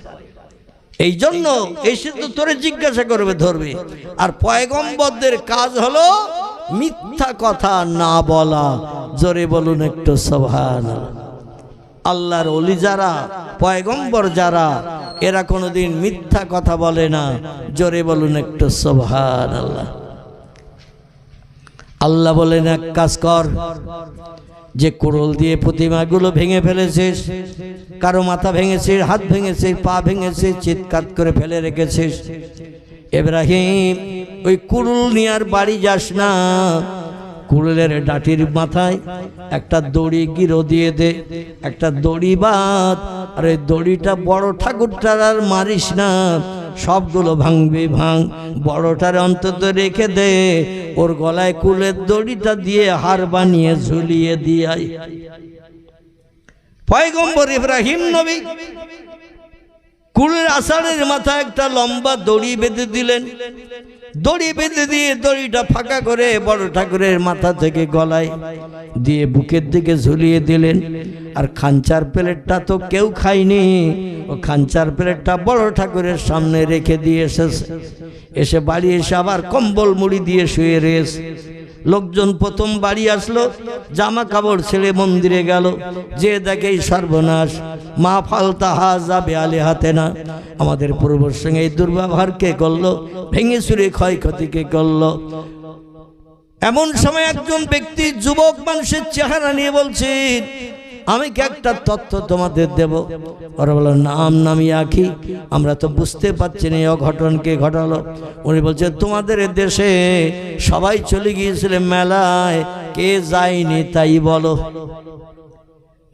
এই জন্য এসে তো তোরে জিজ্ঞাসা করবে, ধরবে। আর পয়গম্বরদের কাজ হলো মিথ্যা কথা না বলা। জোরে বলুন একটু সুবহানাল্লাহ। আল্লাহর ওলি যারা, পয়গম্বর যারা, এরা কোনোদিন মিথ্যা কথা বলে না। জোরে বলুন একটু সুবহানাল্লাহ। আল্লাহ বলেন, এক কাজ কর, যে কুড়ুল দিয়ে প্রতিমাগুলো ভেঙে ফেলেছিস, কারো মাথা ভেঙেছিস, হাত ভেঙেছিস, পা ভেঙেছিস, চিৎকার করে ফেলে রেখেছিস, ইব্রাহিম ওই কুড়ুল নিয়ে আর বাড়ি যাস না। কুড়ুলের ডাটির মাথায় একটা দড়ি গিরো দিয়ে দে, একটা দড়ি বাঁধ। আর ওই দড়িটা বড় ঠাকুরটার আর মারিস না, সবগুলো ভাঙবে ভাঙ, বড়টার অন্তত রেখে দে। ওর গলায় কুলের দড়িটা দিয়ে হার বানিয়ে ঝুলিয়ে দিয়াই। পয়গম্বর ইব্রাহিম নবী কুলের আষাঢ়ের মাথায় একটা লম্বা দড়ি বেঁধে দিলেন। দড়ি বেঁধে দিয়ে দড়িটা ফাঁকা করে বড় ঠাকুরের মাথা থেকে গলায় দিয়ে বুকের দিকে ঝুলিয়ে দিলেন। আর খাঞ্চার প্লেটটা তো কেউ খায়নি, ও খাঞ্চার প্লেটটা বড় ঠাকুরের সামনে রেখে দিয়ে এসে বাড়ি এসে আবার কম্বল মুড়ি দিয়ে শুয়ে রয়েছে। লোকজন প্রথম বাড়ি আসলো, জামা কাপড় ছেড়ে মন্দিরে গেল, যে দেখে সর্বনাশ, মা ফালতা হাজা বেয়ালে হাতে না। আমাদের পূর্বর সঙ্গে এই দুর্ব্যবহার কে করলো, ভেঙে চুরে ক্ষয়ক্ষতি কে করলো। এমন সময় একজন ব্যক্তি যুবক মানুষের চেহারা নিয়ে বলছে, আমি কি একটা তথ্য তোমাদের দেব? ওরা বলল, নাম নামিয়ে আঁকি, আমরা তো বুঝতে পারছি না এই অঘটনকে ঘটালো। উনি বলছে, তোমাদের দেশে সবাই চলে গিয়েছিল মেলায়, কে যায়নি তাই বলো।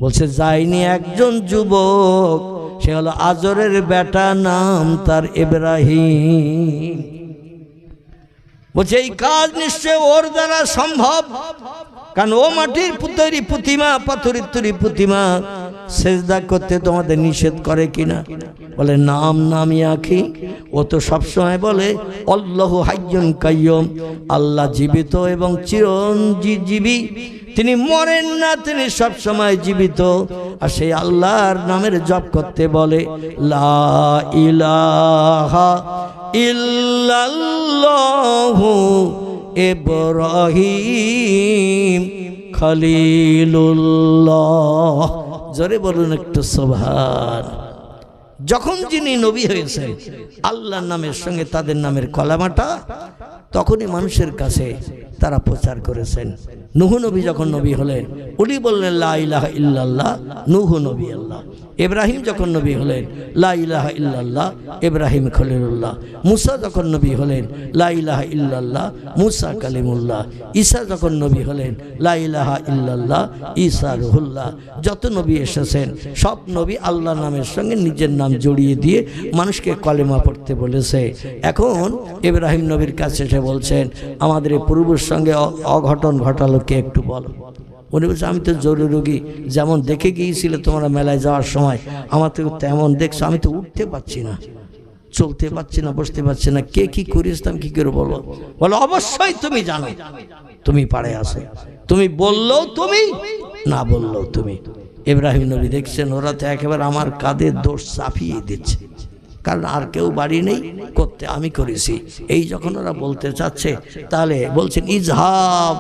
বলছে, যায়নি একজন যুবক, সে হলো আজরের বেটা, নাম তার ইব্রাহিম। বলছে, এই কাজ নিশ্চয় ওর দ্বারা সম্ভব, কারণ ও মাটির তৈরি প্রতিমা, পাথরের তৈরি প্রতিমা, সেজদা করতে তোমাদের নিষেধ করে কিনা? বলে, নাম নামিয়ে আঁকি, ও তো সবসময় বলে আল্লাহু হাইয়ুন কাইয়ুম, আল্লাহ জীবিত এবং চিরঞ্জীবী, তিনি মরেন না, তিনি সবসময় জীবিত। আর সেই আল্লাহর নামের জপ করতে বলে, লা ইলাহা ইল্লাল্লাহু ইব্রাহিম খলিলুল্লাহ। জোরে বলুন একটু সুবহান। যখন যিনি নবী হয়েছে আল্লাহর নামের সঙ্গে তাদের নামের কলামাটা, তখনই মানুষের কাছে তারা প্রচার করেছেন। নূহ নবী যখন নবী হলেন, উনি বললেন লা ইলাহা ইল্লাল্লাহ, নূহ নবী আল্লাহ। ইব্রাহিম যখন নবী হলেন, লা ইলাহা ইল্লাল্লাহ, ইব্রাহিম খলিলুল্লাহ। মুসা যখন নবী হলেন, লা ইলাহা ইল্লাল্লাহ, মুসা কালিমুল্লাহ। ঈসা যখন নবী হলেন, লা ইলাহা ইল্লাল্লাহ, ঈসা রুহুল্লাহ। যত নবী এসেছেন সব নবী আল্লাহ নামের সঙ্গে নিজের নাম জড়িয়ে দিয়ে মানুষকে কলেমা পড়তে বলেছে। এখন ইব্রাহিম নবীর কাছে এসে বলছেন, আমাদের এই পূর্বের সঙ্গে অঘটন ঘটালো, কে একটু বলো। উনি বলছে, আমি তো জরুরি রোগী, যেমন দেখে গিয়েছিলে তোমরা মেলায় যাওয়ার সময়, আমার তো তেমন দেখছো, আমি তো উঠতে পারছি না, চলতে পারছি না, বসতে পারছি না, কে কি করিস কি করে বলো? বলো, অবশ্যই তুমি জানো, তুমি পারে আসো, তুমি বললেও তুমি, না বললেও তুমি। ইব্রাহিম নবী দেখছেন ওরা তো একেবারে আমার কাঁধে দোষ চাপিয়ে দিচ্ছে, কারণ আর কেউ বাড়ি নেই, করতে আমি করেছি। এই যখন ওরা বলতে চাচ্ছে, তাহলে বলছেন, ইজহাব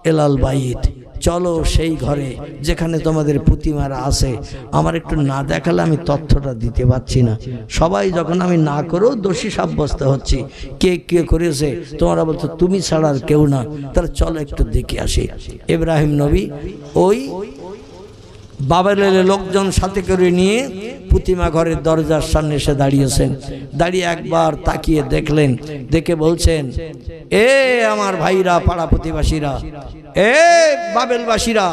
এলাল বাইত, চলো সেই ঘরে যেখানে তোমাদের প্রতিমারা আছে। আমার একটু না দেখালে আমি তথ্যটা দিতে পারছি না। সবাই যখন আমি না করেও দোষী সাব্যস্ত হচ্ছি, কে কে করেছে তোমরা বলছো তুমি ছাড়া আর কেউ না, তাহলে চলো একটু দেখে আসি। ইব্রাহিম নবী ওই বাবেলের লোকজন সাথে করে নিয়ে প্রতিমা ঘরের দরজার সামনে এসে দাঁড়িয়েছেন। দাঁড়িয়ে একবার তাকিয়ে দেখলেন, দেখে বলছেন, এ আমার ভাইরা, পাড়া প্রতিবাসীরা, এ বাবেলবাসীরা,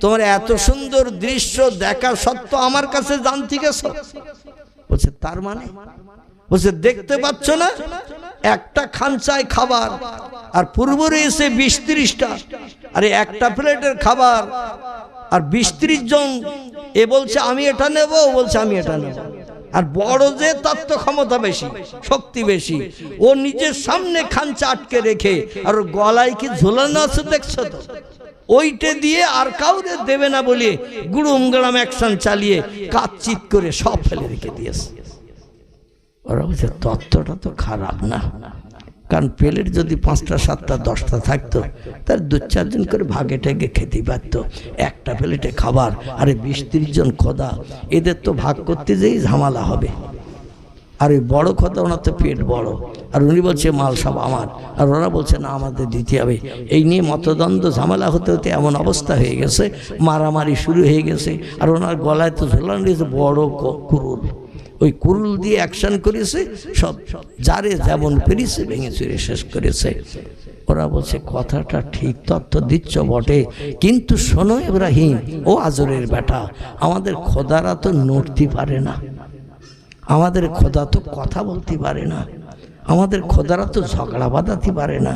তোমার এত সুন্দর দৃশ্য দেখা সত্ত্বেও আমার কাছে জানতে গেছো? বলছে, তার মানে? বলছে, দেখতে পাচ্ছ না একটা খাঞ্চায় খাবার, আর পূর্ব রয়েছে 20-30টা, আরে একটা প্লেটের খাবার আর 20-30 জন। এ বলছে আমি এটা নেব, ও বলছে আমি এটা নেব। আর বড় যে তত্ত্ব ক্ষমতা বেশি, শক্তি বেশি, ও নিজের সামনে খাঞ্চা আটকে রেখে, আর ওর গলায় কি ঝোলানো আছে দেখছো তো, ওইটা দিয়ে আর কাউরে দেবে না বলে গুড়ুম গড়াম অ্যাকশন চালিয়ে কাচ্চিত করে সব ফেলে রেখে দিয়েছে। ওরা বলছে, তত্ত্বটা তো খারাপ না, কারণ প্লেট যদি 5টা 7টা 10টা থাকতো তার 2-4 জন করে ভাগে টেগে খেতে পারত। একটা প্লেটে খাবার, আরে 20-30 জন খোদা, এদের তো ভাগ করতে যেই ঝামেলা হবে। আর ওই বড় খোদা, ওনার তো পেট বড়, আর উনি বলছে মাল সব আমার, আর ওরা বলছে না আমাদের দিতে হবে। এই নিয়ে মতদ্বন্দ্ব ঝামেলা হতে হতে এমন অবস্থা হয়ে গেছে, মারামারি শুরু হয়ে গেছে। আর ওনার গলায় তো ঝোলানো রয়েছে বড় কুরুল, ওই কুরুল দিয়ে অ্যাকশন করেছে, সব যারে যেমন পেরেছে ভেঙে চুরে শেষ করেছে। ওরা বলছে কথাটা ঠিক, তথ্য দিচ্ছ বটে, কিন্তু শোনো ইব্রাহিম, ও আজরের বেটা, আমাদের খোদারা তো নড়তে পারে না, আমাদের খোদা তো কথা বলতে পারে না, আমাদের খোদারা তো ঝগড়া বাঁধাতে পারে না,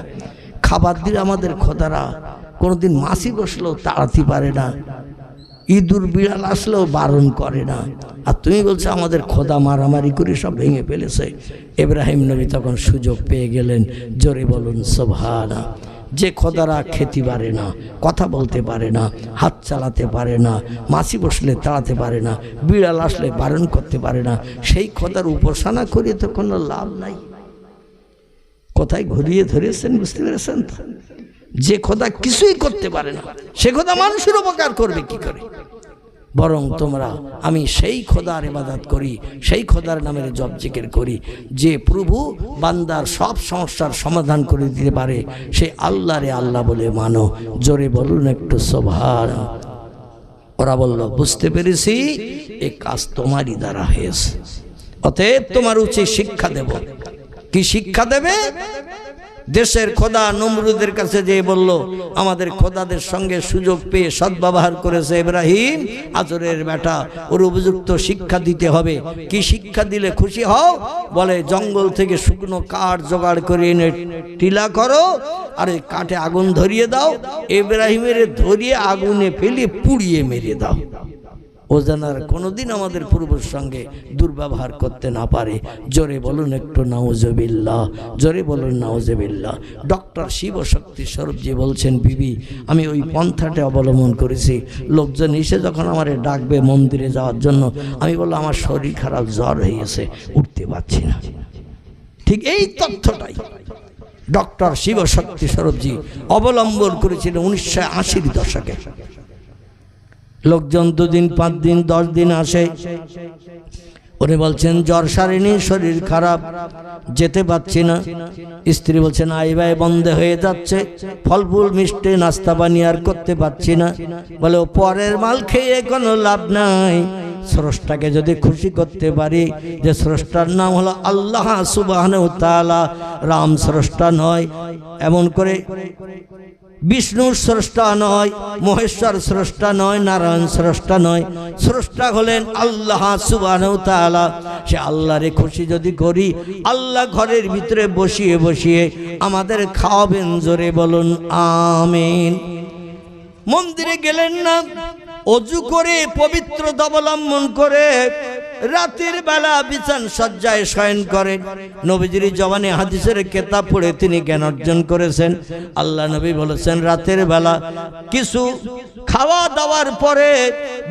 খাবার দিলে আমাদের খোদারা কোনোদিন মাছি বসলেও তাড়াতে পারে না, ইঁদুর বিড়াল আসলেও বারণ করে না। আর তুমি বলছো আমাদের খোদা মারামারি করে সব ভেঙে ফেলেছে। ইব্রাহিম নবী তখন সুযোগ পেয়ে গেলেন, জোরে বলুন সুবহানা। যে খোদারা খেতে পারে না, কথা বলতে পারে না, হাত চালাতে পারে না, মাছি বসলে তাড়াতে পারে না, বিড়াল আসলে বারণ করতে পারে না, সেই খোদার উপাসনা করে তো কোনো লাভ নাই। কোথায় ঘুরিয়ে ধরেছেন বুঝতে পেরেছেন তো? যে খোদা কিছুই করতে পারে না, সে খোদা মানুষের উপকার করবে কি করে? বরং তোমরা, আমি সেই খোদার ইবাদত করি, সেই খোদার নামের জপ জিকির করি, যে প্রভু বান্দার সব সমস্যার সমাধান করে দিতে পারে, সে আল্লাহরে আল্লাহ বলে মানো। জোরে বলুন একটু সুবহান। ওরা বলল বুঝতে পেরেছি, এই কাজ তোমারই দ্বারা হয়েছে, অতএব তোমার উচিত শিক্ষা দেব। কি শিক্ষা দেবে? দেশের খোদা নমরুদের কাছে যে বলল, আমাদের খোদাদের সঙ্গে সুযোগ পেয়ে সদ্ব্যবহার করেছে ইব্রাহিম, আজরের বেটা, ওর উপযুক্ত শিক্ষা দিতে হবে। কি শিক্ষা দিলে খুশি হও? বলে জঙ্গল থেকে শুকনো কাঠ জোগাড় করে এনে টিলা করো, আর ওই কাঠে আগুন ধরিয়ে দাও, ইব্রাহিমের ধরিয়ে আগুনে ফেলে পুড়িয়ে মেরে দাও, ও যেন আর কোনোদিন আমাদের পূর্বর সঙ্গে দুর্ব্যবহার করতে না পারে। জোরে বলুন একটু নাউজুবিল্লাহ, জোরে বলুন নাউজুবিল্লাহ। ডক্টর শিবশক্তি স্বরূপজি বলছেন, বিবি আমি ওই পন্থাটা অবলম্বন করেছি। লোকজন এসে যখন আমার ডাকবে মন্দিরে যাওয়ার জন্য, আমি বললাম আমার শরীর খারাপ, জ্বর হয়ে গেছে, উঠতে পারছি না। ঠিক এই তথ্যটাই ডক্টর শিবশক্তি স্বরূপজি অবলম্বন করেছিলেন 1980-র দশকে। লোকজন 2 দিন 5 দিন 10 দিন আসে, উনি বলছেন জ্বর সারেনি, শরীর খারাপ, যেতে পারছি না। স্ত্রী বলছেন আই ব্যয় বন্ধ হয়ে যাচ্ছে, ফল ফুল মিষ্টি নাস্তা পানি আর করতে পারছি না। বলে ও পরের মাল খেয়ে কোনো লাভ নাই, স্রষ্টাকে যদি খুশি করতে পারি, যে স্রষ্টার নাম হলো আল্লাহ সুবহানাহু ওয়া তাআলা, রাম স্রষ্টা নয়, এমন করে বিষ্ণুর স্রষ্টা নয়, মহেশ্বর স্রষ্টা নয়, নারায়ণ স্রষ্টা নয়, স্রষ্টা হলেন আল্লাহ সুবহানাহু ওয়া তাআলা। সে আল্লাহরে খুশি যদি করি, আল্লাহ ঘরের ভিতরে বসিয়ে বসিয়ে আমাদের খাওয়াবেন। জোরে বলুন আমিন। মন্দিরে গেলেন না, অজু করে পবিত্রতা অবলম্বন করে রাতের বেলা বিছান সজ্জায় শয়ন করেন। নবীজির জবানে হাদিসের কিতাব পড়ে তিনি জ্ঞান অর্জন করেছেন। আল্লাহ নবী বলেছেন রাতের বেলা কিছু খাওয়া দাওয়ার পরে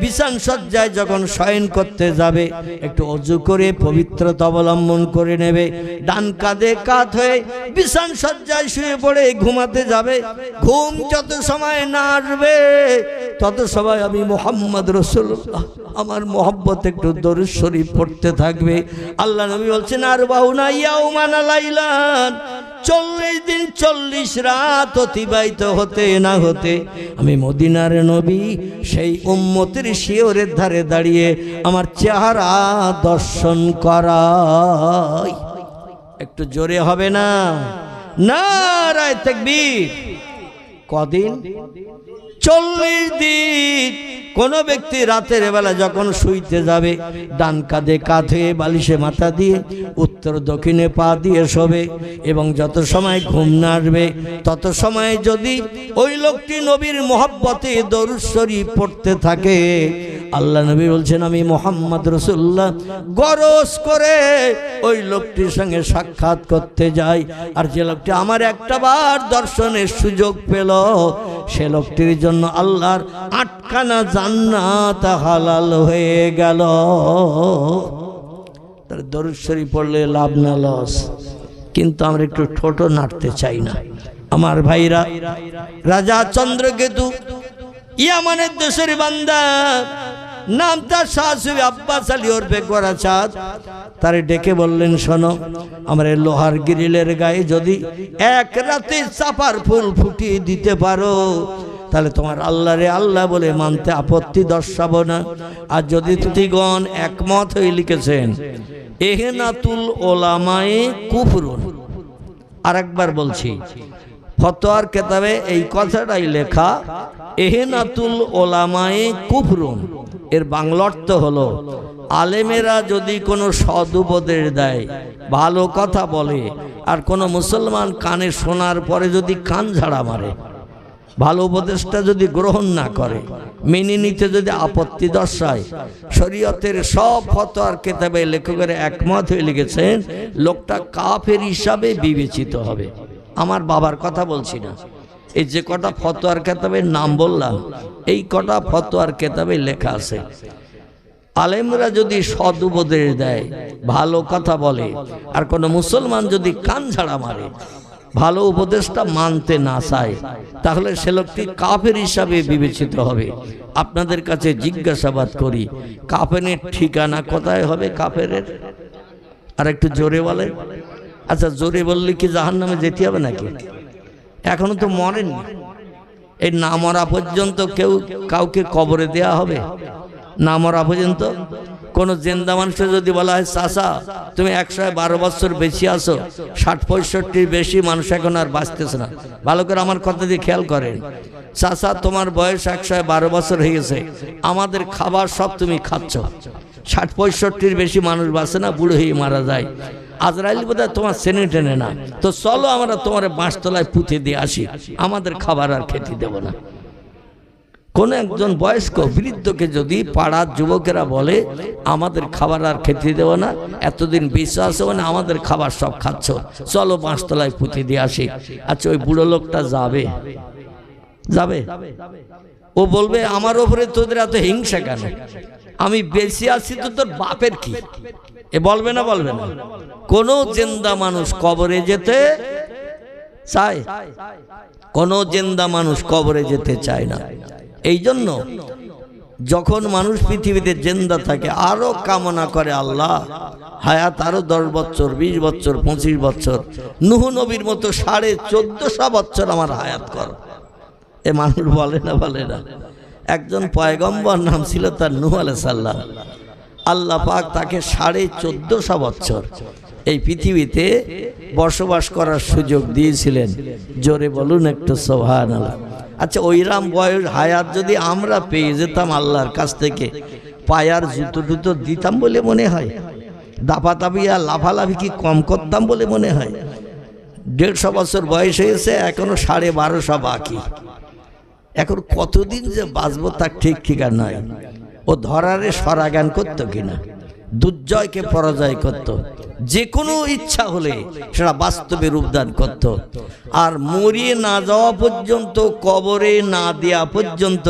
বিছান সজ্জায় যখন শয়ন করতে যাবে, একটু অজু করে পবিত্রতা অবলম্বন করে নেবে, ডান কাঁধে কাঁধ হয়ে বিছান সজ্জায় শুয়ে পড়ে ঘুমাতে যাবে। ঘুম যত সময় না আসবে তত সময় আমি মুহাম্মদ রাসূলুল্লাহ, আমার মহব্বত একটু দরুদ শরীফ পড়তে থাকবে। আল্লাহ নবী বলছেন আর বাহুনা ইয়াউমান লাইলান, 40 দিন 40 রাত অতিবাহিত হতে না হতে আমি মদিনার নবী সেই উম্মতের শিয়রের ধারে দাঁড়িয়ে আমার চেহারা দর্শন করাই। একটু জোরে হবে না? নারায়ে তাকবীর। কদিন? 40 দিন। কোন ব্যক্তি রাতের বেলা যখন শুইতে যাবে, ডান কাঁধে কাঁধ হয়ে বালিশে মাথা দিয়ে উত্তর দক্ষিণে পা দিয়ে শোবে, এবং যত সময় ঘুম না আসবে তত সময় যদি ওই লোকটি নবীর মহব্বতে দরুদ শরীফ পড়তে থাকে, আল্লাহ নবী বলছেন আমি মুহাম্মদ রাসূলুল্লাহ গরজ করে ওই লোকটির সঙ্গে সাক্ষাৎ করতে যাই। আর যে লোকটি আমার একটা বার দর্শনের সুযোগ পেল, সে লোকটির জন্য আল্লাহর 8খানা জান্নাত হালাল হয়ে গেল। তার দরুদ শরীফ পড়লে লাভ না লস? কিন্তু আমরা একটু ঠোঁটো নাড়তে চাই না। আমার ভাইরা, রাজা চন্দ্রকেতু ইয়ামানের দেশের বান্দা, নাম তার শাশুড়ি আব্বাস আলী ওরফে গোরা চাঁদ, তারে ডেকে বললেন, শোনো, আমার এই লোহার গ্রিলের গায়ে যদি এক রাতে চাপার ফুল ফুটিয়ে দিতে পারো তাহলে তোমার আল্লাহরে আল্লাহ বলে মানতে আপত্তি দর্শাবো না। আর যদি তুতিগণ একমত হয়ে লিখেছেন এহেনাতুল ওলামায়ে কুফরুন, আর একবার বলছি, ফতোয়ার কেতাবে এই কথাটাই লেখা, এহেনাতুল ওলামায়ে কুফরুন। এর বাংলা অর্থ হলো, আলেমেরা যদি কোনো সদুপদেশ দেয়, ভালো কথা বলে, আর কোনো মুসলমান কানে শোনার পরে যদি কান ঝাড়া মারে, ভালো উপদেশটা যদি গ্রহণ না করে, মেনে নিতে যদি আপত্তি দর্শায়, শরীয়তের সব ফতোয়ার কেতাবে লেখকের একমত হয়ে লিখেছেন লোকটা কাফের হিসাবে বিবেচিত হবে। আমার বাবার কথা বলছি না, এই যে কটা ফতোয়ার কেতাবের নাম বললাম, এই কটা ফতোয়ার কেতাবে লেখা আছে, আলেমরা যদি সদুপদেশ দেয়, ভালো কথা বলে, আর কোনো মুসলমান যদি কান ঝাড়া মারে, ভালো উপদেশটা মানতে না চায়, তাহলে সে লোকটি কাফের হিসাবে বিবেচিত হবে। আপনাদের কাছে জিজ্ঞাসাবাদ করি, কাফেরের ঠিকানা কোথায় হবে? কাফেরের আর একটু জোরে বলেন। আচ্ছা, জোরে বললে কি জাহান্নামে যেতে হবে নাকি? এখনো তো মরেননি, এই না মরা পর্যন্ত কেউ কাউকে কবরে দেয়া হবে? না মরা পর্যন্ত কোন জিন্দা মানুষের যদি বলা হয়, চাচা তুমি 112 বছর বেশি আছো, 60-65 বেশি মানুষ এখন আর বাঁচতেছে না, ভালো করে আমার কথা দিয়ে খেয়াল করেন, চাচা তোমার বয়স 112 বছর হয়ে গেছে, আমাদের খাবার সব তুমি খাচ্ছ, 60-65 বেশি মানুষ বাঁচে না, বুড়ো হয়ে মারা যায়, আজরাইল বোধহয় তোমার চেনে টেনে না, তো চলো আমরা তোমার বাঁশতলায় পুঁতে দিয়ে আসি, আমাদের খাবার আর খেতে দেব না। কোন একজন বয়স্ক বৃদ্ধকে যদি পাড়ার যুবকেরা বলে আমাদের খাবার আর খেতে দেব না, এতদিন বিশ্বাস মানে আমাদের খাবার সব খাচ্ছ, চলো বাঁশতলায় পুঁতে দিয়ে আসি, আচ্ছা ওই বুড়ো লোকটা যাবে? যাবে? ও বলবে আমার ওপরে তোদের এত হিংসা কেন, আমি বেশি আছি তো তোর বাপের কি? এ বলবে না? বলবে না? কোন জিন্দা মানুষ কবরে যেতে চায়? কোন জিন্দা মানুষ কবরে যেতে চায় না। এই জন্য যখন মানুষ পৃথিবীতে জিন্দা থাকে আরো কামনা করে আল্লাহ হায়াত আরো 10 বছর, 20 বছর, 25 বছর, নূহ নবীর মতো 1450 বছর আমার হায়াত কর। এ মানুষ বলে না? বলে না? একজন পয়গম্বর নাম ছিল তার নূহ আলাইহিস সালাম, আল্লাহ পাক তাকে 1450 বছর এই পৃথিবীতে বসবাস করার সুযোগ দিয়েছিলেন। জোরে বলুন একটু সুবহানাল্লাহ। আচ্ছা, ওইরাম বয়স হায়াত যদি আমরা পেয়ে যেতাম আল্লাহর কাছ থেকে, পায়ার জুতো টুতো দিতাম বলে মনে হয়? দাপাতাপি আর লাফালাফি কি কম করতাম বলে মনে হয়? 150 বছর বয়স হয়েছে, এখনো 1250 বাকি। এখন কতদিন যে বাঁচবো তার ঠিক ঠিকানা নয়। ও ধরারে সরাগান করতো কিনা, দুর্জয়কে পরাজয় করত, যে কোনো ইচ্ছা হলে সেটা বাস্তবে রূপদান করত। আর মরিয়ে না যাওয়া পর্যন্ত, কবরে না দেয়া পর্যন্ত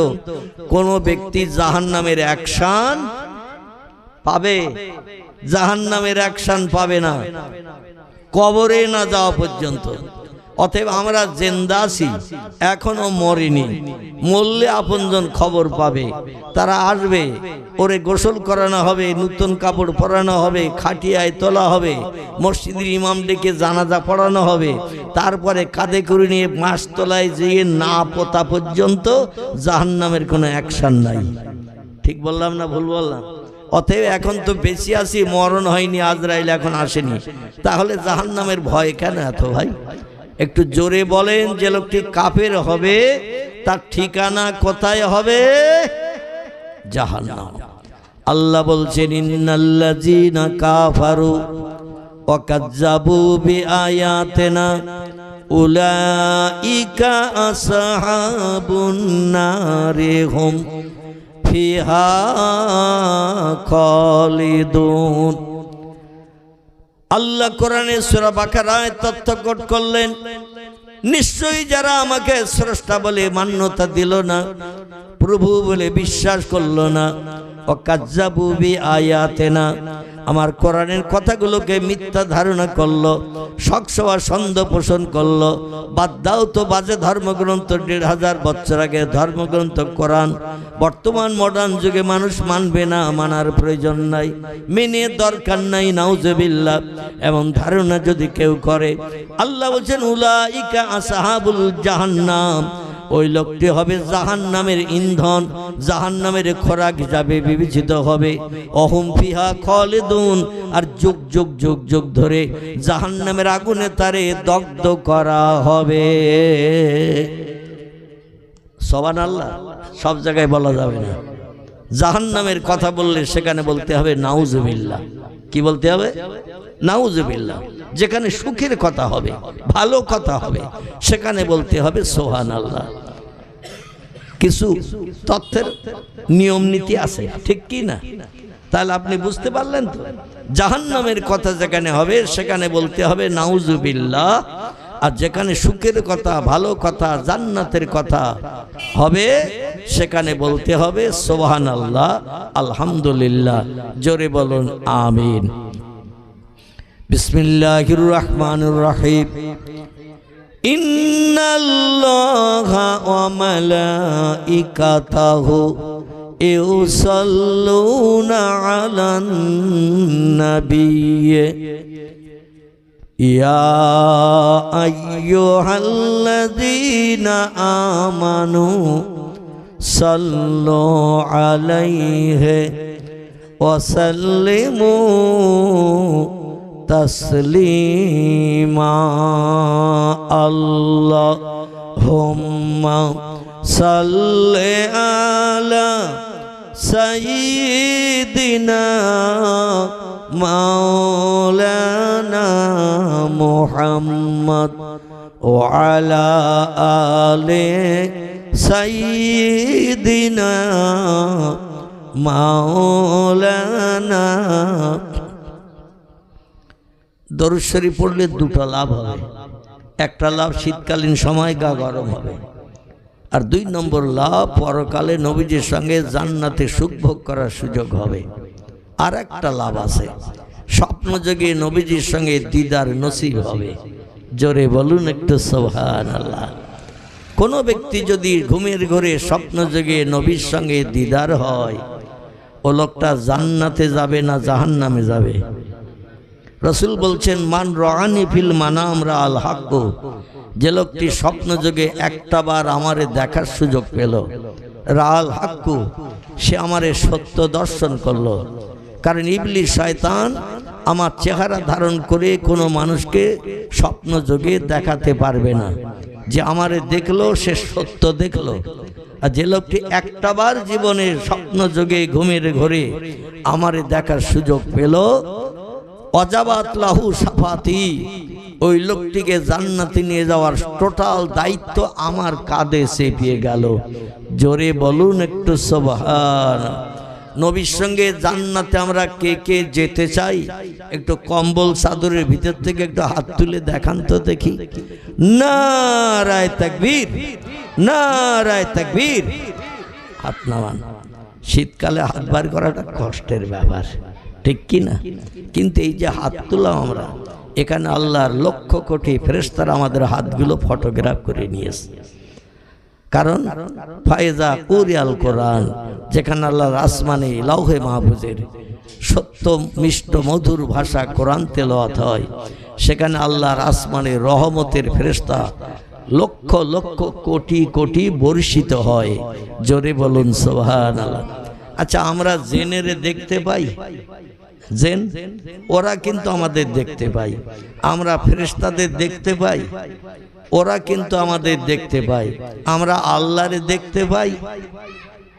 কোন ব্যক্তি জাহান্নামের অ্যাকশন পাবে? জাহান্নামের অ্যাকশন পাবে না কবরে না যাওয়া পর্যন্ত। অতএব আমরা জিন্দা আছি, এখনো মরিনি, মরলে আপনজন খবর পাবে, তারা আসবে, ওরে গোসল করানো হবে, নতুন কাপড় পরানো হবে, খাটিয়ায় তোলা হবে, মসজিদের ইমাম ডেকে জানাজা পড়ানো হবে, তারপরে কাঁধে করে নিয়ে মাসতলায় যেয়ে না পোতা পর্যন্ত জাহান্নামের কোনো অ্যাকশন নাই। ঠিক বললাম না ভুল বললাম? অতএব এখন তো বেশি আছি, মরণ হয়নি, আজরাইল এখন আসেনি, তাহলে জাহান্নামের ভয় কেন এত ভাই? একটু জোরে বলেন, যে লোকটি কাফের হবে তার ঠিকানা কোথায় হবে? জাহান্নাম। আল্লাহ বলছেন, ইন্নাল্লাযীনা কাফারু ওয়া কাযযাবু বিআয়াতিনা উলাইকা আসহাবুন নারি হুম ফিহা খালিদুন। আল্লাহ কোরআনে সূরা বাকারায় তথ্য কোট করলেন, নিশ্চয়ই যারা আমাকে স্রষ্টা বলে মান্যতা দিল না, প্রভু বলে বিশ্বাস করল না, ও কাযযাবু বিআয়াতিনা, আমার কোরআনের কথাগুলোকে মিথ্যা ধারণা করলো, শখসভা সন্দেহ পোষণ করলো। বাদ দাও তো বাজে ধর্মগ্রন্থ, 1500 বছর আগে ধর্মগ্রন্থ কোরআন বর্তমান মডার্ন যুগে মানুষ মানবে না, মানার প্রয়োজন নাই, মেনে দরকার নাই। নাউজুবিল্লাহ। এমন ধারণা যদি কেউ করে, আল্লাহ বলছেন উলাইকা আসহাবুল জাহান্নাম, ওই লোকটি হবে জাহান্নামের ইন্ধন, জাহান্নামের খোরাক হিসাবে বিবেচিত হবে। অহুম ফিহা খালিদুন, আর যুগ যুগ যুগ যুগ ধরে জাহান্নামের আগুনে তারে দগ্ধ করা হবে। সুবহানাল্লাহ। সব জায়গায় বলা যাবে না। জাহান্নামের কথা বললে সেখানে বলতে হবে নাউজুবিল্লাহ। কি বলতে হবে? নাউজুবিল্লাহ। যেখানে সুখের কথা হবে, ভালো কথা হবে, সেখানে বলতে হবে সুবহানাল্লাহ। কিছু তথ্যের নিয়ম নীতি আছে, ঠিক কি না? তাহলে আপনি বুঝতে পারলেন তো, জাহান্নামের কথা যেখানে হবে সেখানে বলতে হবে নাউজুবিল্লাহ, আর যেখানে সুখের কথা, ভালো কথা, জান্নাতের কথা হবে সেখানে বলতে হবে সুবহানাল্লাহ, আলহামদুলিল্লাহ। জোরে বলুন আমিন। বিসমিল্লাহির রহমানির রহিম। ইন্নাল্লাহা ওয়া মালাইকাতাহু ইউসাল্লুনা আলান নাবিয়্যি ইয়া আইয়ুহাল্লাযীনা আমানু সাল্লু আলাইহি ওয়া সাল্লিমু তাসলিমা। আল্লাহুম্মা সাল্লি আলা সাইয়্যিদিনা মাওলানা মুহাম্মদ ওয়া আলা আলি সাইয়্যিদিনা মাওলানা। দরুদ শরীফ পড়লে দুটো লাভ হবে। একটা লাভ শীতকালীন সময় গা গরম হবে, আর 2 নম্বর লাভ পরকালে নবীজির সঙ্গে জান্নাতে সুখ ভোগ করার সুযোগ হবে। আর একটা লাভ আছে, স্বপ্ন যোগে নবীজির সঙ্গে দিদার নসিব হবে। জোরে বলুন একটু সুবহানাল্লাহ। কোনো ব্যক্তি যদি ঘুমের ঘরে স্বপ্ন যোগে নবীর সঙ্গে দিদার হয়, ও লোকটা জান্নাতে যাবে না জাহান্নামে যাবে? রাসূল বলছেন মান রাআনি ফিল মানাম রাআল হক, যে লোকটি স্বপ্ন যোগে একটা বার আমারে দেখার সুযোগ পেল, রাআল হক, সে আমারে সত্য দর্শন করলো। কারণ ইবলিস শয়তান আমার চেহারা ধারণ করে কোনো মানুষকে স্বপ্ন যোগে দেখাতে পারবে না যে আমারে দেখলো সে সত্য দেখলো। আর যে লোকটি একটা বার জীবনে স্বপ্ন যোগে ঘুমের ঘরে আমারে দেখার সুযোগ পেল, অজাবাত লাহু সাফাতি, ওই লোকটিকে জান্নাতে নিয়ে যাওয়ার টোটাল দায়িত্ব আমার কাঁধে চেপিয়ে গেল। জোরে বলুন একটু সুবহান। নবীর সঙ্গে জান্নাতে আমরা কে কে যেতে চাই? একটু কম্বল চাদরের ভিতর থেকে একটু হাত তুলে দেখান তো দেখি। নারায়ে তাকবীর, নারায়ে তাকবীর। হাত নামান। শীতকালে হাত বার করাটা কষ্টের ব্যাপার, ঠিক কি না? কিন্তু এই যে হাত তুললাম আমরা, এখানে আল্লাহর লক্ষ কোটি ফেরেশতারা আমাদের হাতগুলো ফটোগ্রাফ করে নিয়েছে। কারণ ফায়জা কুরিয়াল কোরআন, যেখানে আল্লাহর আসমানে লাউহে মাহফুজের সত্য মিষ্ট মধুর ভাষা কোরআন তেলাওয়াত হয়, সেখানে আল্লাহর আসমানে রহমতের ফেরেশতা লক্ষ লক্ষ কোটি কোটি বর্ষিত হয়। জোরে বলুন সুবহানাল্লাহ। আচ্ছা, আমরা জেনেরে দেখতে পাই? জেন ওরা কিন্তু আমাদের দেখতে পাই। আমরা ফেরেশতাদের দেখতে পাই, ওরা কিন্তু আমাদের দেখতে পাই। আমরা আল্লাহরে দেখতে পাই?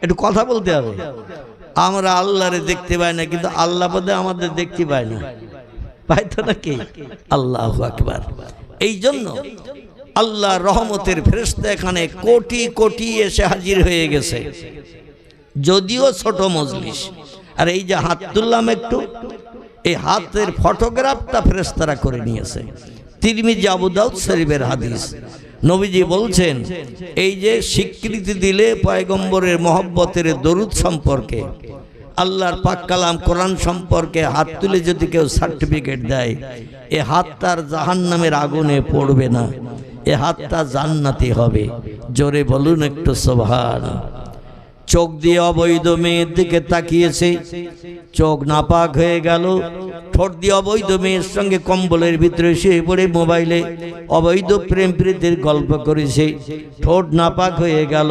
একটু কথা বলতে হবে। আমরা আল্লাহরে দেখতে পাই না, কিন্তু আল্লাহ পদে আমাদের দেখতে পাই না, পাই তো নাকি? আল্লাহু আকবার। এই জন্য আল্লাহ রহমতের ফেরেশতা এখানে কোটি কোটি এসে হাজির হয়ে গেছে, যদিও ছোট মজলিস। আর এই যে হাত তুললাম একটু, এই হাতের ফটোগ্রাফটা ফেরেশতারা করে নিয়েছে। তিরমিজি আবু দাউদ শরীফের হাদিস, নবীজি বলছেন এই যে স্বীকৃতি দিলে পয়গম্বরের মহব্বতের দরুদ সম্পর্কে, আল্লাহর পাক কালাম কোরআন সম্পর্কে হাত তুলে যদি কেউ সার্টিফিকেট দেয়, এ হাত তার জাহান্নামের আগুনে পড়বে না, এ হাতটা জান্নাতি হবে। জোরে বলুন একটু সুবহানাল্লাহ। চোখ দিয়ে অবৈধ মেয়ের দিকে তাকিয়েছে, চোখ নাপাক হয়ে গেল। ঠোঁট দিয়ে অবৈধ মেয়ের সঙ্গে কম্বলের ভিতরে শুয়ে পড়ে মোবাইলে অবৈধ প্রেম প্রীতির গল্প করেছে, ঠোঁট নাপাক হয়ে গেল।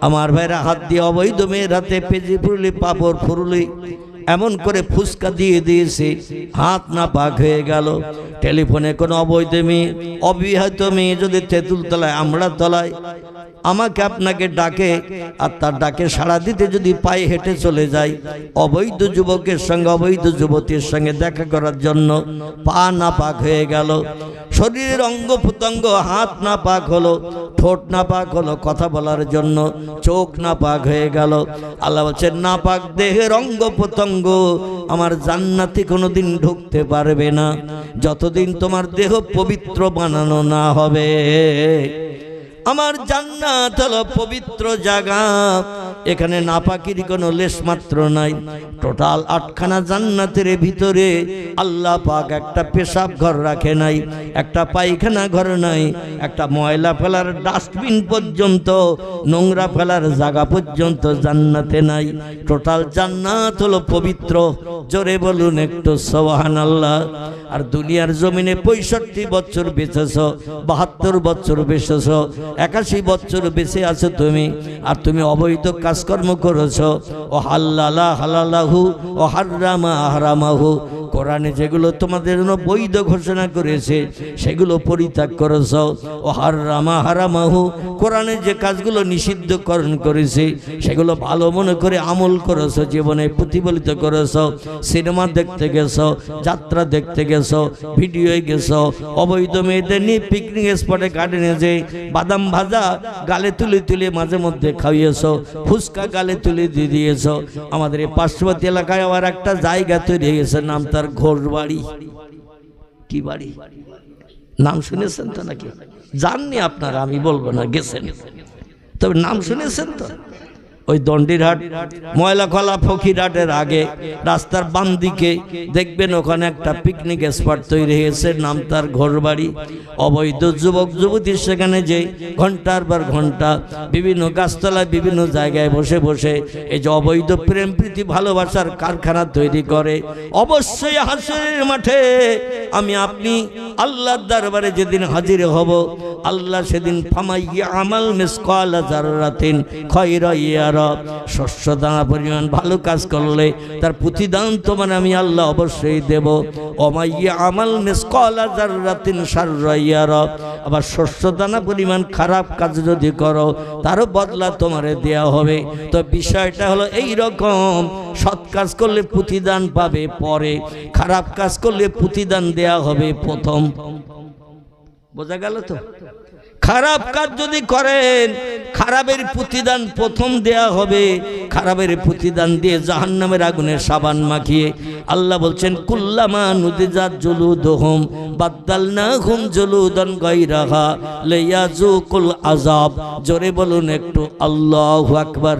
আমার ভাইরা হাত দিয়ে অবৈধ মেয়ের হাতে পেঁজি ফুরলি পাপড় ফুরলি এমন করে ফুসকা দিয়ে দিয়েছে, হাত নাপাক হয়ে গেল। টেলিফোনে কোনো অবৈধ মেয়ে, অবিবাহিত মেয়ে যদি তেঁতুল তলায় আমরা তলায় আমাকে আপনাকে ডাকে, আর তার ডাকে সাড়া দিতে যদি পায়ে হেঁটে চলে যায়, অবৈধ যুবকের সঙ্গে অবৈধ যুবতীর সঙ্গে দেখা করার জন্য পা নাপাক হয়ে গেল। শরীরের অঙ্গ প্রত্যঙ্গ, হাত নাপাক হলো, ঠোঁট নাপাক হলো কথা বলার জন্য, চোখ নাপাক হয়ে গেল। আল্লাহ বলছেন নাপাক দেহের অঙ্গ প্রত্যঙ্গ আমার জান্নাতে কোনোদিন ঢুকতে পারবে না যতদিন তোমার দেহ পবিত্র বানানো না হবে। আমার জান্নাত হলো পবিত্র জায়গা, এখানে নাপাকির কোনো লেশ মাত্র নাই। টোটাল 8খানা জান্নাতের ভিতরে আল্লাহ পাক একটা পেশাব ঘর রাখে নাই, একটা পায়খানা ঘর নাই, একটা ময়লা ফেলার ডাস্টবিন পর্যন্ত, নোংরা ফেলার জায়গা পর্যন্ত জান্নাতে নাই। টোটাল জান্নাত হলো পবিত্র। জোরে বলুন একটু সুবহানাল্লাহ। আর দুনিয়ার জমিনে 65 বছর বেঁচেছ, 72 বছর বেঁচেছ, 81 বছর বেঁচে আছো তুমি, আর তুমি অবৈধ কাজকর্ম করেছো। ও হাল্লালা হালালাহু ও হারামা হারামাহু, কোরআনে যেগুলো তোমাদের জন্য বৈধ ঘোষণা করেছে সেগুলো পরিত্যাগ করেছ। ও হারামা হারামাহু, কোরআনে যে কাজগুলো নিষিদ্ধকরণ করেছে সেগুলো ভালো মনে করে আমল করেছো, জীবনে প্রতিফলিত করেছো। সিনেমা দেখতে গেছো, যাত্রা দেখতে গেছো, ভিডিওয়ে গেছো, অবৈধ মেয়েদের নিয়ে পিকনিক স্পটে গার্ডেনে যে বাদাম ভাজা গালে তুলে তুলে মাঝে মধ্যে খাইয়েছো, ফুচকা গালে তুলে দিয়ে দিয়েছো। আমাদের এই পার্শ্ববর্তী এলাকায় আবার একটা জায়গা তৈরি হয়ে গেছে, নাম তার ঘোরবাড়ি। কি বাড়ি নাম শুনেছেন তো নাকি? জাননি আপনারা, আমি বলবো না, গেছেন তবে নাম শুনেছেন তো? ওই দণ্ডিরহাট ময়লাখলা ফকিরহাটের আগে রাস্তার বাম দিকে দেখবেন ওখানে একটা পিকনিক স্পট তৈরি হয়েছে, নাম তার ঘোরবাড়ি। অবৈধ যুবক যুবতী সেখানে যে ঘন্টার পর ঘন্টা বিভিন্ন গাছতলায় বিভিন্ন জায়গায় বসে বসে এই যে অবৈধ প্রেম প্রীতি ভালোবাসার কারখানা তৈরি করে। অবশ্যই হাসরের মাঠে আমি আপনি আল্লাহর দরবারে যেদিন হাজির হব, আল্লাহ সেদিন ফামাইয়া আমাল মিসকালা যাররাতিন খায়রা ইয়ারা, শস্য দানা পরিমাণ ভালো কাজ করলে তার প্রতিদান তোমার আমি আল্লাহ অবশ্যই দেব। ওমাইয়া আমাল মিসকালা যাররাতিন শাররা ইয়ারা, আবার শস্য দানা পরিমাণ খারাপ কাজ যদি করো তারও বদলা তোমারে দেয়া হবে। তো বিষয়টা হলো এই রকম, সৎ কাজ করলে প্রতিদান পাবে পরে, খারাপ কাজ করলে প্রতিদান দেয়া হবে প্রথম। বোঝা গেল তো? খারাপ কাজ যদি করেন খারাপের প্রতিদান প্রথম দেয়া হবে, খারাপের প্রতিদান দিয়ে জাহান্নামের আগুনে সাবান মাখিয়ে আল্লাহ বলছেন কুল্লামা নুদিজাত জুলুদুহুম বাদদালনাহুম জুলুদান গায়রাহা লিয়াযুকুল আযাব। জোরে বলুন একটু আল্লাহু আকবার।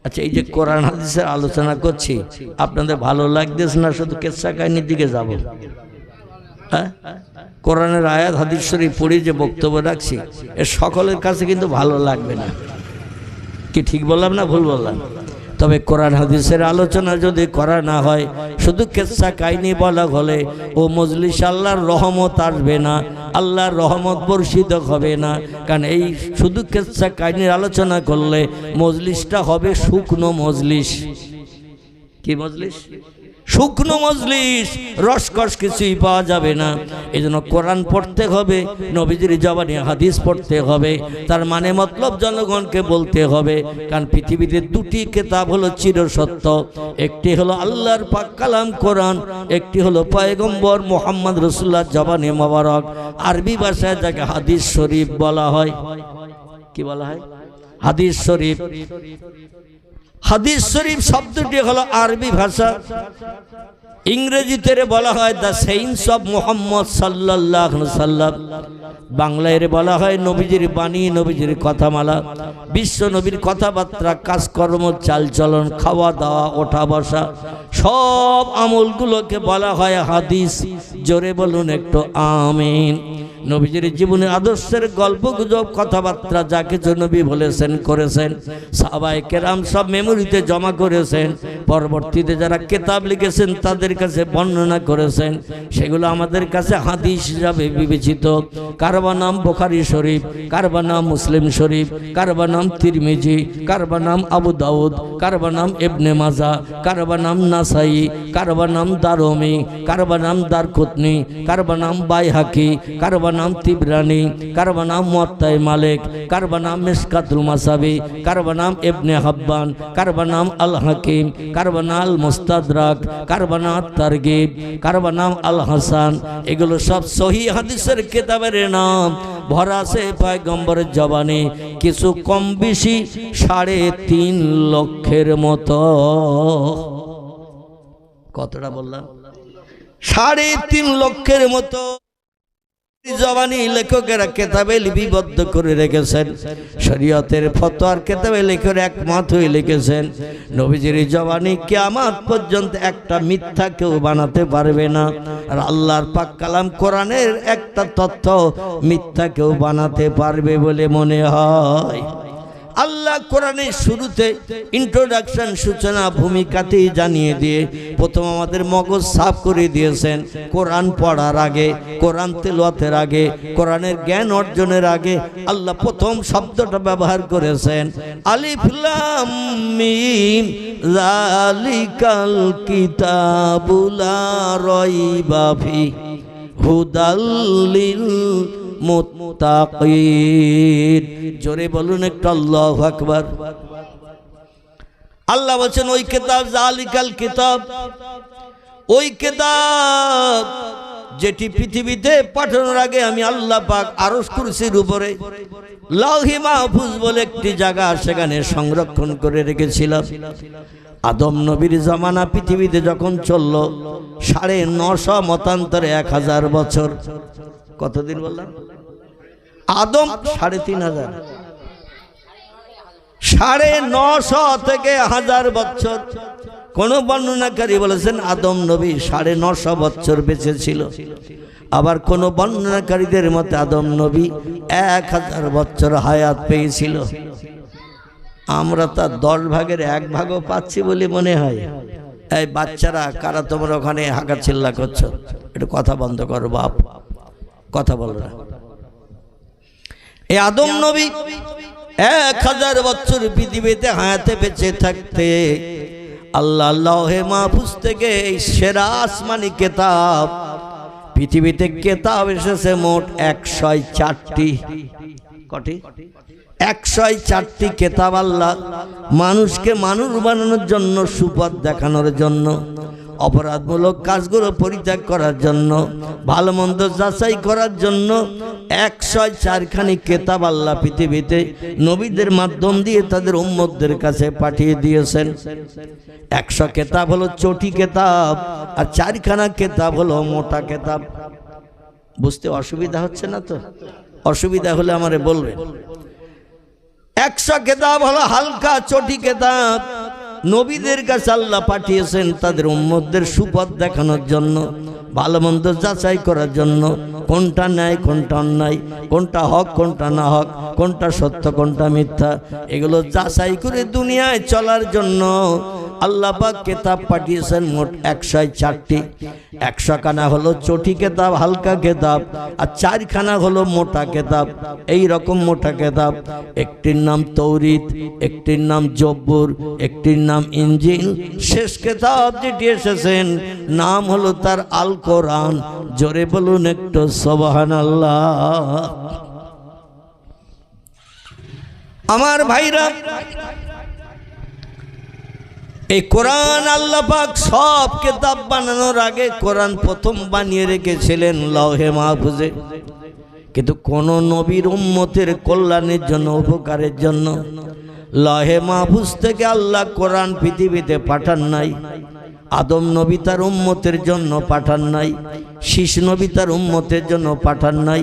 আচ্ছা, এই যে কোরআন হাদিসের আলোচনা করছি আপনাদের ভালো লাগতেছে না? শুধু কেচ্ছা কাহিনীর দিকে যাব? হ্যাঁ, কোরআনের আয়াত হাদিস শরীফ পড়ে যে বক্তব্য রাখছি এর সকলের কাছে কিন্তু ভালো লাগবে না। কি ঠিক বললাম না ভুল বললাম? তবে কোরআন হাদিসের আলোচনা যদি করা না হয়, শুধু কেচ্ছা কাহিনী বলা হলে ও মজলিস আল্লাহর রহমত আসবে না, আল্লাহর রহমত বর্ষিত হবে না। কারণ এই শুধু কেচ্ছা কাহিনীর আলোচনা করলে মজলিসটা হবে শুকনো মজলিস। কি মজলিস? শুকনো মজলিস, রসকস কিছুই পাওয়া যাবে না। এই জন্য কোরআন পড়তে হবে, নবীজির জবানে হাদিস পড়তে হবে, তার মানে মতলব জনগণকে বলতে হবে। কারণ পৃথিবীতে দুটি কিতাব হলো চিরসত্য, একটি হলো আল্লাহর পাক কালাম কোরআন, একটি হলো পয়গম্বর মুহাম্মদ রাসূলুল্লাহর জবানে মোবারক। আরবি ভাষায় যাকে হাদিস শরীফ বলা হয়। কি বলা হয়? হাদিস শরীফ। হাদিস শরীফ শব্দটি হলো আরবি ভাষা। ইংরেজিতে বলা হয় দ্য সেইন্স অফ মুহাম্মদ সাল্লাল্লাহু আলাইহি সাল্লাম, বাংলায় বলা হয় নবীজির বাণী, নবীজির কথামালা। বিশ্ব নবীর কথাবার্তা, কাজকর্ম, চালচলন, খাওয়া দাওয়া, ওঠা বসা, সব আমলগুলোকে বলা হয় হাদিস। জোরে বলুন একটু আমিন। নবীজির জীবনের আদর্শের গল্প গুজব, কথাবার্তা যা কিছু নবী বলেছেন করেছেন, সাহাবায়ে কেরাম সব মেমোরিতে জমা করেছেন। পরবর্তীতে যারা কিতাব লিখেছেন তাদের কাছে বর্ণনা করেছেন, সেগুলো আমাদের কাছে হাদিস হিসাবে বিবেচিত। কারবা নাম বুখারী শরীফ, কারবা নাম মুসলিম শরীফ, কারবা নাম তিরমিজি, কারবা নাম আবু দাউদ, কারবা নাম ইবনে মাজাহ, কারবা নাম নাসাই, কারবা নাম দারমি, কারবা নাম দারকুতনি, কারবা নাম বাইহাকি, কারবা নাম তিবরানি, কারবা নাম মুয়াত্তা মালিক, কারবা নাম মিশকাতুল মাসাবি, কারবা নাম ইবনে হাব্বান, কারবা নাম আল হাকিম, কারবা নাম আল মুস্তাদরাক, কারবা নাম তারগিব, কারবা নাম আল হাসান। এগুলো সব সহিহ হাদিসের কিতাবের নাম। ভরা আছে পয়গম্বরের জবানে, কিছু কম বেশি 3.5 লক্ষের মতো। কতটা বললাম? 3.5 লক্ষের মতো জবানি লেখকেরা কেতাবে লিপিবদ্ধ করে রেখেছেন। শরীয়তের ফতোয়ার কেতাবে লেখক একমত হয়ে লিখেছেন, নবীজির জবানি কিয়ামত পর্যন্ত একটা মিথ্যা কেউ বানাতে পারবে না। আর আল্লাহর পাক কালাম কোরআনের একটা তথ্য মিথ্যা কেউ বানাতে পারবে বলে মনে হয়। আল্লাহ কোরআনের শুরুতে ইন্ট্রোডাকশন, সূচনা, ভূমিকাতেই জানিয়ে দিয়ে প্রথম আমাদের মগজ সাফ করে দিয়েছেন। কোরআন পড়ার আগে, কোরআন তেলাওয়াতের আগে, কোরআনের জ্ঞান অর্জনের আগে আল্লাহ প্রথম শব্দটা ব্যবহার করেছেন আলিফ লাম মিম যালিকাল কিতাবু লা রাইবা ফি হুদাল লিল মুত্তাকিন। জোরে বলুন একটু আল্লাহু আকবার। আল্লাহ বলেন ওই কিতাব, জালিকাল কিতাব, ওই কিতাব যেটি পৃথিবীতে পাঠানোর আগে আমি আল্লাহ পাক আরশ কুরসির উপরে লাউহে মাহফুজ বলে একটি জায়গা, সেখানে সংরক্ষণ করে রেখেছিলাম। আদম নবীর জামানা পৃথিবীতে যখন চলল 950 মতান্তরে 1000 বছর। কতদিন বললাম? আদম 3500, 950 থেকে 1000 বছর। কোন বর্ণনাকারী বলেছেন আদম নবী 950 বছর বেঁচে ছিল। আবার কোন বর্ণনাকারীদের মতে আদম নবী 1000 বছর হায়াত পেয়েছিল। আমরা তা 10 ভাগের 1 ভাগও পাচ্ছি বলে মনে হয়। এই বাচ্চারা কারা তোমরা ওখানে হাঁকা চিল্লা করছো? একটু কথা বন্ধ করো বাপ, কথা বলো না। এই আদম নবী 1000 বছর পৃথিবীতে হায়াতে বেঁচে থাকতে আল্লাহ লাউহে মাহফুজ থেকে এই সেরা আসমানি কিতাব, পৃথিবীতে কিতাব এসেছে মোট 104টি। কটি? 104টি কিতাব আল্লাহ মানুষকে মানুষ বানানোর জন্য, সুপথ দেখানোর জন্য, অপরাধমূলক কাজগুলো পরিত্যাগ করার জন্য, ভালো মন্দ যাচাই করার জন্য 104খানি কিতাব আল্লাহ পৃথিবীতে নবীদের মাধ্যম দিয়ে তাদের উম্মতদের কাছে পাঠিয়ে দিয়েছেন। 100 কিতাব হলো চটি কিতাব, আর 4খানা কিতাব হলো মোটা কিতাব। বুঝতে অসুবিধা হচ্ছে না তো? অসুবিধা হলে আমারে বলবেন। 100 কিতাব হলো হালকা চটি কিতাব, নবীদের কাছে আল্লাহ পাঠিয়েছেন তাদের উম্মতদের সুপথ দেখানোর জন্য, ভালো মন্দ যাচাই করার জন্য, কোনটা ন্যায় কোনটা অন্যায়, কোনটা হক কোনটা না হক, কোনটা সত্য কোনটা মিথ্যা, এগুলো যাচাই করে দুনিয়ায় চলার জন্য আল্লাহ পাক কিতাব পাঠিয়েছেন মোট 104টি। 100 খানা হলো চটি কিতাব, হালকা কিতাব, আর 4খানা হলো মোটা কিতাব। এই রকম মোটা কিতাব, একটির নাম তৌরিত, একটির নাম জব্বুর, একটির নাম ইনজিল, শেষ কিতাব যেটি এসেছেন নাম হলো তার আল কোরআন। জোরে বলুন একটু সুবহানাল্লাহ। আমার ভাইরা, এই কোরআন আল্লাহ পাক সব কিতাব বানানোর আগে কোরআন প্রথম বানিয়ে রেখেছিলেন লাউহে মাহফুজে। কিন্তু কোন নবীর উম্মতের কল্যাণের জন্য, উপকারের জন্য লাউহে মাহফুজ থেকে আল্লাহ কোরআন পৃথিবীতে পাঠান নাই। আদম নবী তার উম্মতের জন্য পাঠান নাই, শীষ নবী তার উম্মতের জন্য পাঠান নাই,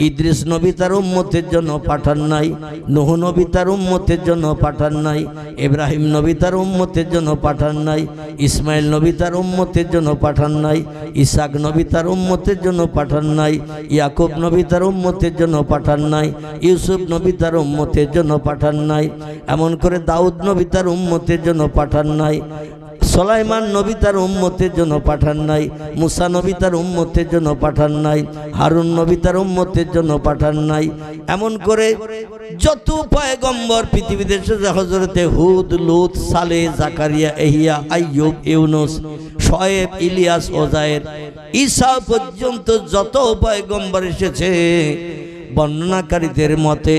ইদ্রিস নবী তার উম্মতের জন্য পাঠান নাই, নূহ নবী তার উম্মতের জন্য পাঠান নাই, ইব্রাহিম নবী তার উম্মতের জন্য পাঠান নাই, ইসমাইল নবী তার উম্মতের জন্য পাঠান নাই, ইসাক নবী তার উম্মতের জন্য পাঠান নাই, ইয়াকুব নবী তার উম্মতের জন্য পাঠান নাই, ইউসুফ নবী তার উম্মতের জন্য পাঠান নাই, এমন করে দাউদ নবী তার উম্মতের জন্য পাঠান নাই, সুলাইমান নবী তার উম্মতের জন্য পাঠান নাই, মুসা নবী তার উম্মতের জন্য পাঠান নাই, হারুন নবী তার উম্মতের জন্য পাঠান নাই। এমন করে যত পয়গম্বর পৃথিবীতে এসেছে, হযরতে হুদ, লূত, সালেহ, জাকারিয়া, ইহইয়া, আইয়ুব, ইউনুস, শোয়েব, ইলিয়াস, ওজায়ের, ঈসা পর্যন্ত যত পয়গম্বর এসেছে, বর্ণনাকারীদের মতে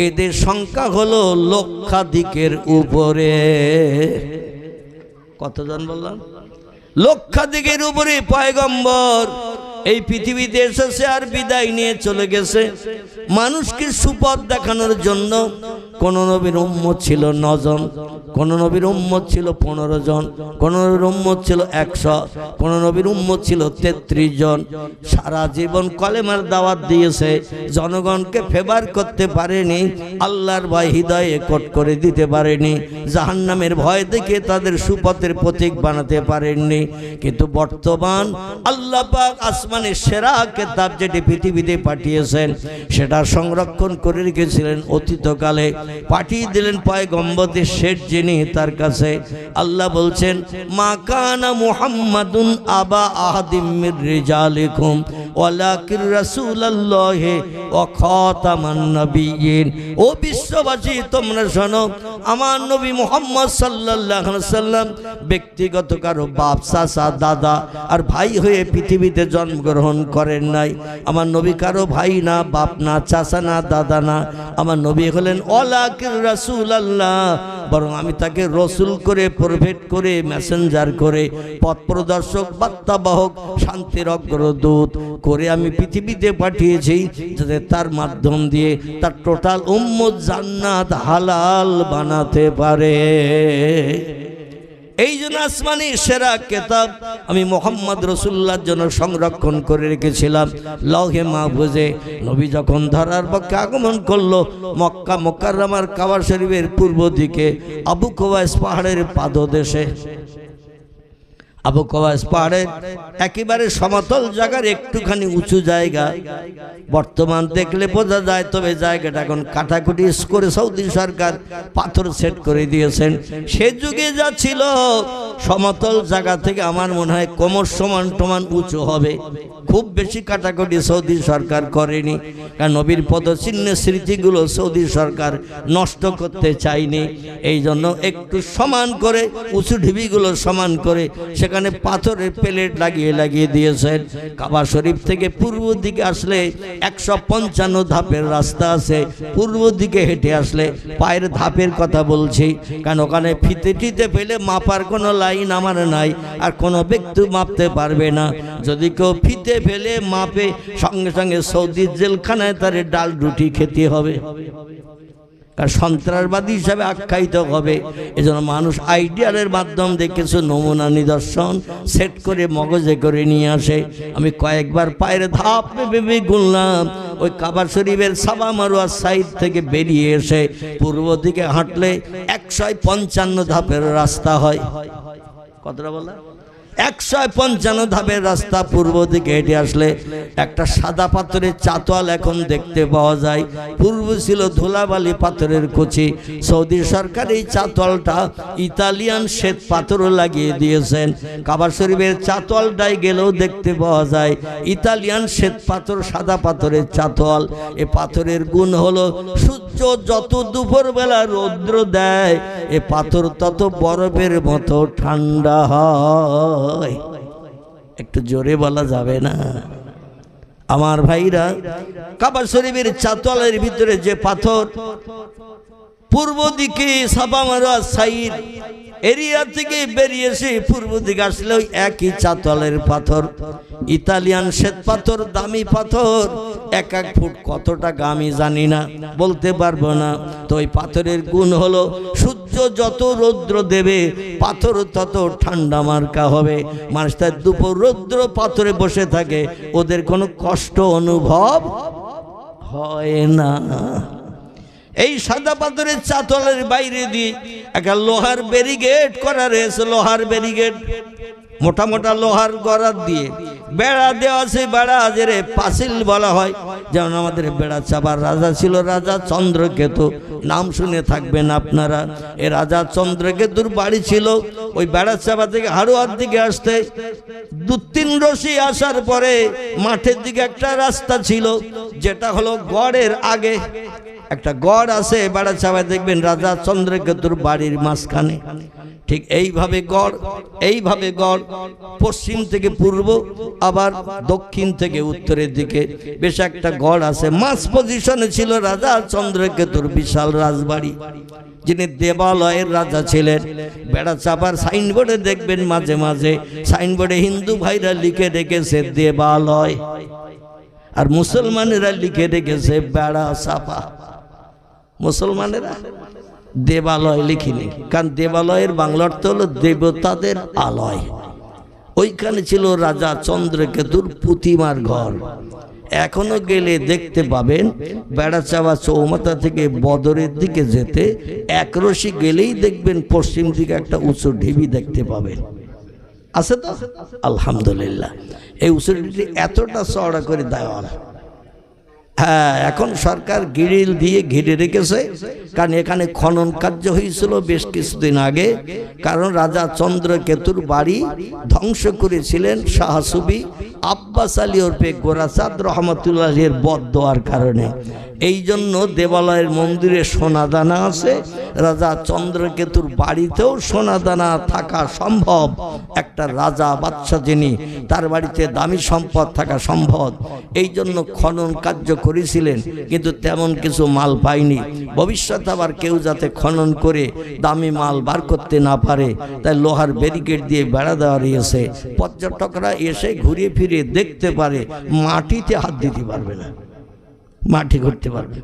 এদের সংখ্যা হলো লক্ষাধিকের উপরে। কতজন বললাম? লক্ষাধিকের উপরে পয়গম্বর এই পৃথিবীতে এসেছে আর বিদায় নিয়ে চলে গেছে। মানুষকে সুপথ দেখানোর জন্য কোন নবীর উম্মত ছিল 9 জন, কোন নবীর উম্মত ছিল 15 জন, কোন নবীর উম্মত ছিল 100, কোন নবীর উম্মত ছিল 33 জন। সারা জীবন কলেমার দাওয়াত দিয়েছে, জনগণকে ফেভার করতে পারেনি, আল্লাহর ভয় হৃদয়ে কোট করে দিতে পারেনি, জাহান্নামের ভয় দেখে তাদের সুপথের প্রতীক বানাতে পারেননি। কিন্তু বর্তমান আল্লাহ পাক আসমানের সেরা কিতাব যেটি পৃথিবীতে পাঠিয়েছেন, সেটা সংরক্ষণ করে রেখেছিলেন অতীতকালে, পাঠিয়ে দিলেন পয়গম্বরদের শেষ যিনি, তার কাছে। আল্লাহ বলছেন, মা কানা মুহাম্মাদুন আবা আহাদিম মির রিজালিকুম ওয়ালাকির রাসূলুল্লাহি ওয়া খাতামান নবিয়্যিন। ও বিশ্ববাসী, তোমরা শোনো, আমার নবী মুহাম্মদ সাল্লাল্লাহু আলাইহি ওয়াসাল্লাম ব্যক্তিগত কারো বাপ, চাচা, দাদা আর ভাই হয়ে পৃথিবীতে জন্মগ্রহণ করেন নাই। আমার নবী কারো ভাই না, বাপ না, চাচা না, দাদা না। আমার নবী হলেন ওয়ালাকির রাসূলুল্লাহ, বরং আমি তাকে রসুল করে, প্রফেট করে, মেসেঞ্জার করে, পথ প্রদর্শক, বার্তাবাহক, শান্তির অগ্রদূত করে আমি পৃথিবীতে পাঠিয়েছি, যাতে তার মাধ্যম দিয়ে তার টোটাল উম্মত জান্নাত হালাল বানাতে পারে। এই জন্য আসমানি সেরা কিতাব আমি মুহাম্মদ রাসূলুল্লাহর জন্য সংরক্ষণ করে রেখেছিলাম লৌহে মাহফুজে। নবী যখন ধরার পক্ষে আগমন করলো মক্কা মুকাররমার কাবা শরীফের পূর্ব দিকে আবু কুবাইস পাহাড়ের পাদদেশে, আবু কুবাইস পাহাড়ের একেবারে সমতল জায়গার একটুখানি উঁচু জায়গা, বর্তমান দেখলে বোঝা যায়, তবে জায়গাটা এখন কাটাকুটি করে সৌদি সরকার পাথর সেট করে দিয়েছেন। সে যুগে যা ছিল সমতল জায়গা থেকে আমার মনে হয় কোমর সমান টমান উঁচু হবে, খুব বেশি কাটাকুটি সৌদি সরকার করেনি, কারণ নবীর পদচিহ্নের স্মৃতিগুলো সৌদি সরকার নষ্ট করতে চায়নি। এই জন্য একটু সমান করে উঁচু ঢিবিগুলো সমান করে সেখানে পাথরের প্লেট লাগিয়ে দিয়েছেন। কাবা শরীফ থেকে পূর্ব দিকে আসলে 155 ধাপের রাস্তা আছে, পূর্ব দিকে হেঁটে আসলে পায়ের ধাপের কথা বলছি, কারণ ওখানে ফিতে টিতে পেলে মাপার কোনো লাইন আমার নাই, আর কোনো ব্যক্তি মাপতে পারবে না। যদি কেউ ফিতে ফেলে মাপে, সঙ্গে সঙ্গে সৌদির জেলখানায় তার ডাল রুটি খেতে হবে, আর সন্ত্রাসবাদী হিসাবে আখ্যায়িত হবে। এজন্য মানুষ আইডিয়ালের মাধ্যম দিয়ে কিছু নমুনা নিদর্শন সেট করে মগজে করে নিয়ে আসে। আমি কয়েকবার পায়ের ধাপ ভেবে গুনলাম, ওই কাবা শরীফের সাবা মারওয়া সাইড থেকে বেরিয়ে এসে পূর্ব দিকে হাঁটলে 155 ধাপের রাস্তা হয়। কতটা বলা? 155 ধাপের রাস্তা। পূর্ব দিকে হেঁটে আসলে একটা সাদা পাথরের চাতোয়াল এখন দেখতে পাওয়া যায়, পূর্ব ছিল ধুলাবালি পাথরের কুচি। সৌদি সরকার এই চাতোয়ালটা ইতালিয়ান শ্বেত পাথরও লাগিয়ে দিয়েছেন। কাবা শরীফের চাতোয়ালটাই গেলেও দেখতে পাওয়া যায় ইতালিয়ান শ্বেত পাথর, সাদা পাথরের চাতোয়াল। এ পাথরের গুণ হলো সূর্য যত দুপুরবেলা রৌদ্র দেয়, এ পাথর তত বরফের মতো ঠান্ডা হয়। একটু জোরে বলা যাবে না আমার ভাইরা? কাবা শরীফের চাতোয়ালের ভিতরে যে পাথর, পূর্ব দিকে সাবা মারওয়া সাইড এরিয়া থেকে বেরিয়ে এসে পূর্ব দিকে আসলে ওই একই চাতলের পাথর, ইতালিয়ান শ্বেত পাথর, দামি পাথর। 1 ফুট কত টাকা আমি জানি না, বলতে পারবো না। তো ওই পাথরের গুণ হলো সূর্য যত রৌদ্র দেবে পাথর তত ঠান্ডা মার্কা হবে। মানুষ তার দুপুর রৌদ্র পাথরে বসে থাকে, ওদের কোনো কষ্ট অনুভব হয় না। এই সাদা পাথরের চাতলের বাইরে দিয়ে একটা লোহার ব্যারিকেড করা রয়েছে, লোহার ব্যারিকেড, মোটা মোটা লোহার গড়া দিয়ে বেড়া দেওয়া আছে। বেড়া যে পাঁচিল বলা হয়। যেমন আমাদের বেড়া চাপার রাজা ছিল রাজা চন্দ্রকেতু, নাম শুনে থাকবেন আপনারা। এ রাজা চন্দ্রকেতুর বাড়ি ছিল ওই বেড়া চাপা থেকে হাড়ুয়ার দিকে আসতে 2-3 রশি আসার পরে মাঠের দিকে একটা রাস্তা ছিল, যেটা হলো গড়ের আগে একটা গড় আছে বেড়া চাপায়, দেখবেন রাজা চন্দ্রকেতুর বাড়ির মাঝখানে। ঠিক এইভাবে গড় পশ্চিম থেকে পূর্ব, আবার দক্ষিণ থেকে উত্তরের দিকে বেশ একটা গড় আছে। মাঝ পজিশনে ছিল রাজা চন্দ্রকেতুর বিশাল রাজবাড়ি, যিনি দেবালয়ের রাজা ছিলেন। বেড়া চাপার সাইনবোর্ডে দেখবেন মাঝে মাঝে সাইনবোর্ডে হিন্দু ভাইরা লিখে রেখেছে দেবালয়, আর মুসলমানেরা লিখে রেখেছে বেড়া চাপা। মুসলমানেরা দেবালয় লিখিনি, কারণ দেবালয়ের বাংলা অর্থ হলো দেবতাদের আলয়। ওইখানে ছিল রাজা চন্দ্রকেতুর প্রতিমার ঘর। এখনো গেলে দেখতে পাবেন বেড়াচাপা চৌমাথা থেকে বদরের দিকে যেতে 1 রশি গেলেই দেখবেন পশ্চিম দিকে একটা উঁচু ঢিবি দেখতে পাবেন। আছে তো আলহামদুলিল্লাহ। এই উঁচু ঢিবি এতটা চওড়া করে দেওয়াল। হ্যাঁ, এখন সরকার গ্রিল দিয়ে ঘিরে রেখেছে, কারণ এখানে খনন কার্য হয়েছিল বেশ কিছুদিন আগে। কারণ রাজা চন্দ্রকেতুর বাড়ি ধ্বংস করেছিলেন শাহ সুবি আব্বাস আলী ওরফে গোরাচাঁদ রহমতুল্লাহের বদদোয়ার কারণে। এই জন্য দেবালয়ের মন্দিরে সোনাদানা আছে, রাজা চন্দ্রকেতুর বাড়িতেও সোনাদানা থাকা সম্ভব। একটা রাজা বাদশাহ যিনি, তার বাড়িতে দামি সম্পদ থাকা সম্ভব। এই জন্য খনন কার্য করেছিলেন, কিন্তু তেমন কিছু মাল পায়নি। ভবিষ্যতে আবার কেউ যাতে খনন করে দামি মাল বার করতে না পারে, তাই লোহার ব্যারিকেড দিয়ে বেড়া দেওয়া রয়েছে। পর্যটকরা এসে ঘুরে ফিরে দেখতে পারে, মাটিতে হাত দিতে পারবে না, মাটি করতে পারবে।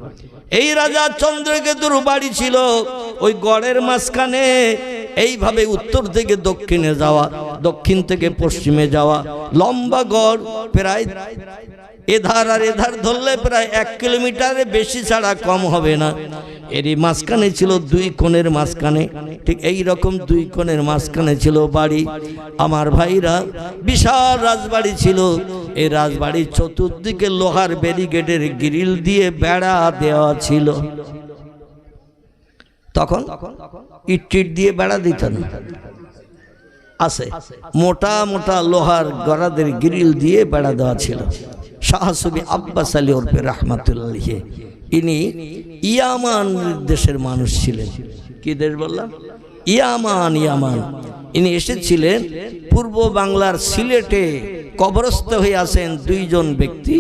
এই রাজা চন্দ্রকেতুর বাড়ি ছিল ওই গড়ের মাঝখানে। এইভাবে উত্তর থেকে দক্ষিণে যাওয়া, দক্ষিণ থেকে পশ্চিমে যাওয়া লম্বা গড়, প্রায় এধার আর এধার ধরলে প্রায় 1 কিলোমিটারের বেশি ছাড়া কম হবে না। এরই মাঝখানে ছিল 2 কোণের মাঝখানে, ঠিক এই রকম 2 কোণের মাঝখানে ছিল বাড়ি। আমার ভাইরা, বিশাল রাজবাড়ি ছিল। এই রাজবাড়ির চতুর্দিকে লোহার ব্যারিকেডের গ্রিল দিয়ে বেড়া দেওয়া ছিল। তখন ইট দিয়ে বেড়া দিত না, আছে মোটা মোটা লোহার গড়াদের গ্রিল দিয়ে বেড়া দেওয়া ছিল। শাহ সুবি আব্বাস আলী ওরফে রহমতুল্লাহ, ইনি ইয়ামান দেশের মানুষ ছিলেন। কি দেশ বললাম? ইয়ামান। ইনি এসেছিলেন পূর্ব বাংলার সিলেটে। কবরস্থ হয়ে আছেন 2 জন ব্যক্তি।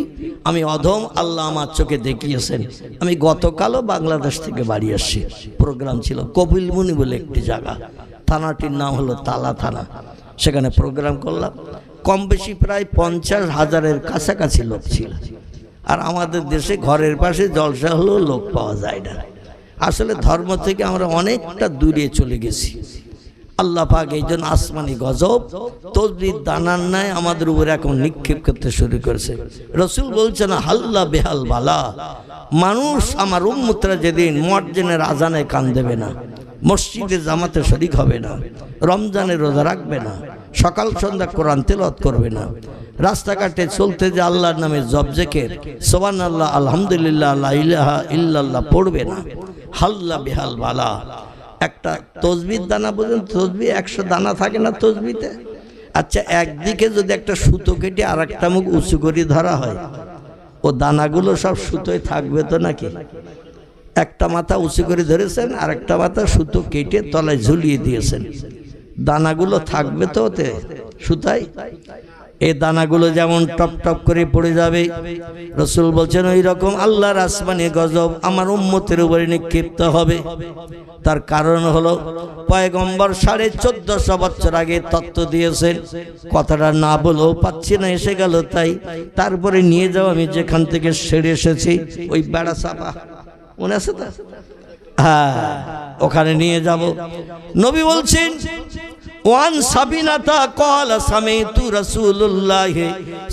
আমি অধম, আল্লাহ আমার চোখে দেখিয়েছেন। আমি গতকালও বাংলাদেশ থেকে বাড়ি আসছি, প্রোগ্রাম ছিল কপিলমুনি বলে একটি জায়গা, থানাটির নাম হলো তালা থানা। সেখানে প্রোগ্রাম করলাম। কম বেশি প্রায় 50,000-এর কাছাকাছি লোক ছিল। আর আমাদের দেশে ঘরের পাশে জলসা হলেও লোক পাওয়া যায় না। আসলে ধর্ম থেকে আমরা অনেকটা দূরে চলে গেছি। আল্লাহ পাক এই জন্য আসমানি গজব তসবির দানার ন্যায় আমাদের উপরে এখন নিক্ষেপ করতে শুরু করেছে। রসুল বলছেন, হাল্লা বেহাল বালা, মানুষ আমার উম্মতরা যেদিন মুয়াজ্জিনের আজানে কান দেবে না, মসজিদে জামাতে শরীক হবে না, রমজানের রোজা রাখবে না, সকাল সন্ধ্যা কোরআন তেলাওয়াত করবে না, রাস্তাঘাটে চলতে যে আল্লাহর নামে জপ জিকির সুবহানাল্লাহ আলহামদুলিল্লাহ লা ইলাহা ইল্লাল্লাহ পড়বে না, হাল্লা বেহাল বালা। একটা তসবির দানা বলেন, তসবি 100 দানা থাকে না তসবিতে? আচ্ছা, একদিকে যদি একটা সুতো কেটে আর একটা মুখ উঁচু করে ধরা হয়, ও দানাগুলো সব সুতোয় থাকবে তো নাকি? একটা মাথা উঁচু করে ধরেছেন, আর একটা মাথা সুতো কেটে তলায় ঝুলিয়ে দিয়েছেন, দানাগুলো থাকবে তো ওতে সুতায়? এই দানাগুলো যেমন টপ টপ করে পড়ে যাবে, রসুল বলছেন ওই রকম আল্লাহর আসমানি গজব আমার উম্মতের উপরে নিক্ষিপ্ত হবে। তার কারণ হলো পয়গম্বর 1450 বছর আগে তত্ত্ব দিয়েছেন। কথাটা না বলেও পাচ্ছি না, এসে গেল তাই। তারপরে নিয়ে যাও, আমি যেখান থেকে সেরে এসেছি ওই বেড়া চাপা, মনে আছে তো? হ্যাঁ, ওখানে নিয়ে যাব। নবী বলছেন ওয়ান সাবিনাতা ক্বালা সামিতু রাসূলুল্লাহ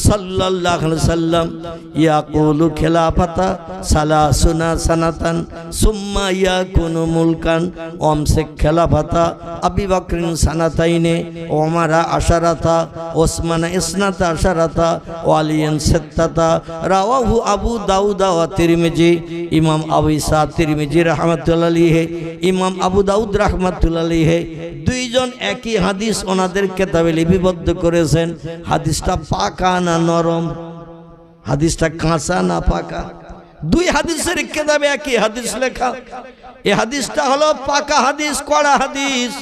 সাল্লাল্লাহু আলাইহি ওয়াসাল্লাম ইয়াকুলু খিলাফাতা সালাসুনা সানাতান সুম্মা ইয়াকুনু মুলকান ওয়ামসিক খিলাফাতা আবি বকরিন সানাতাইনে ওমর আশারাতা ওসমান ইসনাতা আশারাতা ওয়ালিয়ান সিত্তাতা রাওয়াহু আবু দাউদ ওয়া তিরমিজি। ইমাম আবু ঈসা তিরমিজি রাহমাতুল্লাহ আলাইহি, ইমাম আবু দাউদ রাহমাতুল্লাহ আলাইহি দুইজন একই হাদিস ওনাদের কিতাবে লিপিবদ্ধ করেছেন। হাদিসটা পাকা না নরম, হাদিসটা কাঁচা না পাকা? দুই হাদিসের কিতাবে একই হাদিস লেখা। এই হাদিসটা হলো পাকা হাদিস, কড়া হাদিস।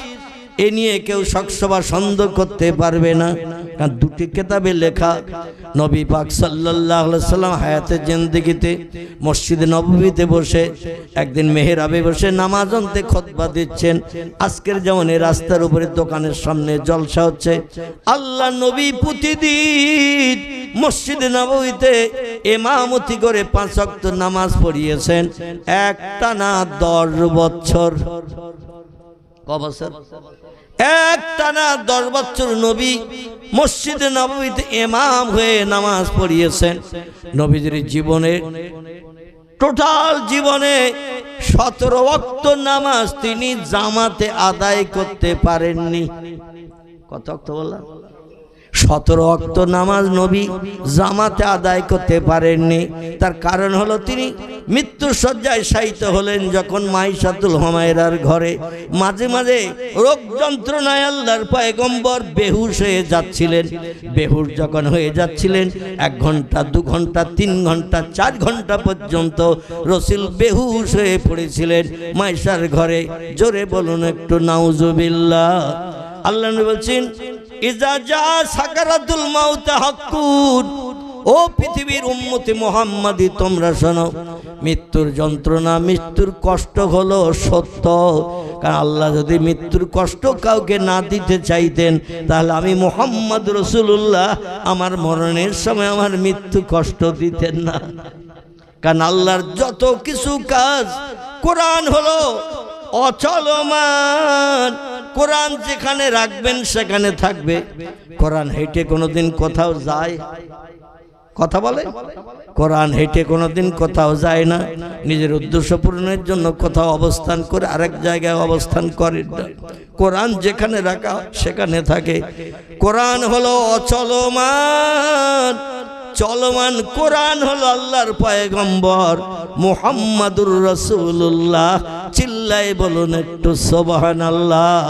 এ নিয়ে কেউ শকসভা সন্দেহ করতে পারবে না, কারণ দুটি কিতাবে লেখা। নবী পাক সাল্লাল্লাহু আলাইহি ওয়াসাল্লাম হায়াতে জিন্দেগিতে মসজিদে নববীতে বসে একদিন মেহরাবে বসে নামাজ অন্তে খুতবা দিচ্ছেন। আজকের যেমন এই রাস্তার উপরে দোকানের সামনে জলসা হচ্ছে, আল্লাহ নবী প্রতিদিন মসজিদে নববীতে ইমামতি করে 5 ওয়াক্ত নামাজ পড়িয়েছেন একটানা 10 বছর। ক বছর? একটানা 10 বছর নবী মসজিদে নববীতে ইমাম হয়ে নামাজ পড়িয়েছেন। নবীজির জীবনে টোটাল জীবনে 17 ওয়াক্ত নামাজ তিনি জামাতে আদায় করতে পারেননি। কত ওয়াক্ত বললাম? 17 ওয়াক্ত নামাজ নবী জামাতে আদায় করতে পারেননি। তার কারণ হলো তিনি মৃত্যুর শয্যায় শায়িত হলেন যখন মাইশাতুল হুমায়রার ঘরে। মাঝে মাঝে রোগ যন্ত্রণায় আল্লাহর পয়গম্বর বেহুশ হয়ে যাচ্ছিলেন। বেহুশ যখন হয়ে যাচ্ছিলেন 1 ঘন্টা 2 ঘন্টা 3 ঘন্টা 4 ঘন্টা পর্যন্ত রাসূল বেহুশ হয়ে পড়েছিলেন মাইশার ঘরে। জোরে বলুন একটু নাউজুবিল্লাহ। আল্লাহ নবী বলছেন ইজা জা সাকারাতুল মাউত হাক্কুন, ও পৃথিবীর উম্মতি মুহাম্মাদি তোমরা শোনো, মৃত্যুর যন্ত্রণা মৃত্যুর কষ্ট হলো সত্য। কারণ আল্লাহ যদি মৃত্যুর কষ্ট কাউকে না দিতে চাইতেন তাহলে আমি মুহাম্মদ রাসূলুল্লাহ আমার মরণের সময় আমার মৃত্যু কষ্ট দিতেন না। কারণ আল্লাহর যত কিছু কাজ, কোরআন হলো অচলমান। কোরআন যেখানে রাখবেন সেখানে থাকবে। কোরআন হেঁটে কোনোদিন কোথাও যায়? কথা বলে? কোরআন হেঁটে কোনোদিন কোথাও যায় না। নিজের উদ্দেশ্য পূরণের জন্য কোথাও অবস্থান করে আরেক জায়গায় অবস্থান করে। কোরআন যেখানে রাখা সেখানে থাকে। কোরআন হলো অচলমান, চলমান কোরআন হলো আল্লাহর পয়গম্বর মুহাম্মাদুর রাসূলুল্লাহ। চিল্লায় বলুন একটু সুবহানাল্লাহ।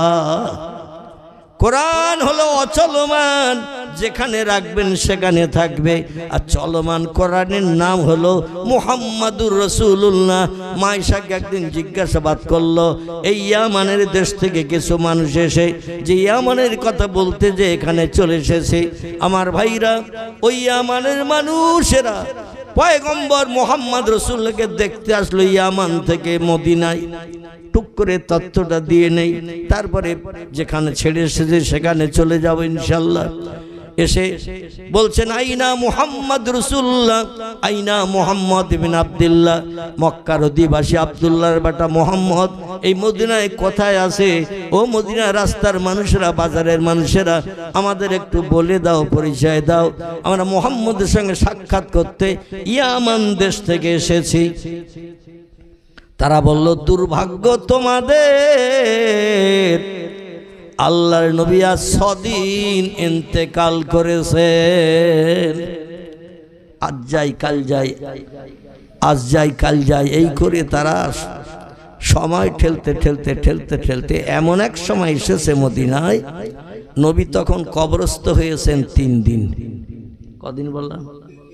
কোরআন হলো অচলমান, যেখানে রাখবেন সেখানে থাকবে। আর চলমান কোরআনের নাম হলো মুহাম্মাদুর রাসূলুল্লাহ। মাইশাকে একদিন জিজ্ঞাসাবাদ করলো, এই ইয়ামানের দেশ থেকে কিছু মানুষ এসে যে ইয়ামানের কথা বলতে যে এখানে চলে এসেছে। আমার ভাইরা, ওই ইয়ামানের মানুষেরা পয়গম্বর মুহাম্মদ রাসূলকে দেখতে আসলো ইয়ামান থেকে মদিনায়। টুক করে তথ্যটা দিয়ে নেই, তারপরে যেখানে ছেড়ে এসেছে সেখানে চলে যাবো ইনশাল্লাহ। এসে বলছেন আইনা মুহাম্মদ রাসূলুল্লাহ, আইনা মুহাম্মদ ইবনে আব্দুল্লাহ। মক্কার অধিবাসী আব্দুল্লাহর বেটা মুহাম্মদ এই মদিনায় কোথায় আছে? ও মদিনা রাস্তার মানুষেরা, বাজারের মানুষেরা, আমাদের একটু বলে দাও, পরিচয় দাও। আমরা মুহাম্মদের সঙ্গে সাক্ষাৎ করতে ইয়ামান দেশ থেকে এসেছি। তারা বলল, দুর্ভাগ্য তোমাদের, আল্লাহর নবী আজ 6 দিন ইন্তেকাল করেছেন। আজ যাই কাল যাই, আজ যাই কাল যাই, এই করে তারা সময় ঠেলতে ঠেলতে ঠেলতে ঠেলতে এমন এক সময় এসেছে মদিনায়, নবী তখন কবরস্থ হয়েছেন 3 দিন। কদিন বললাম?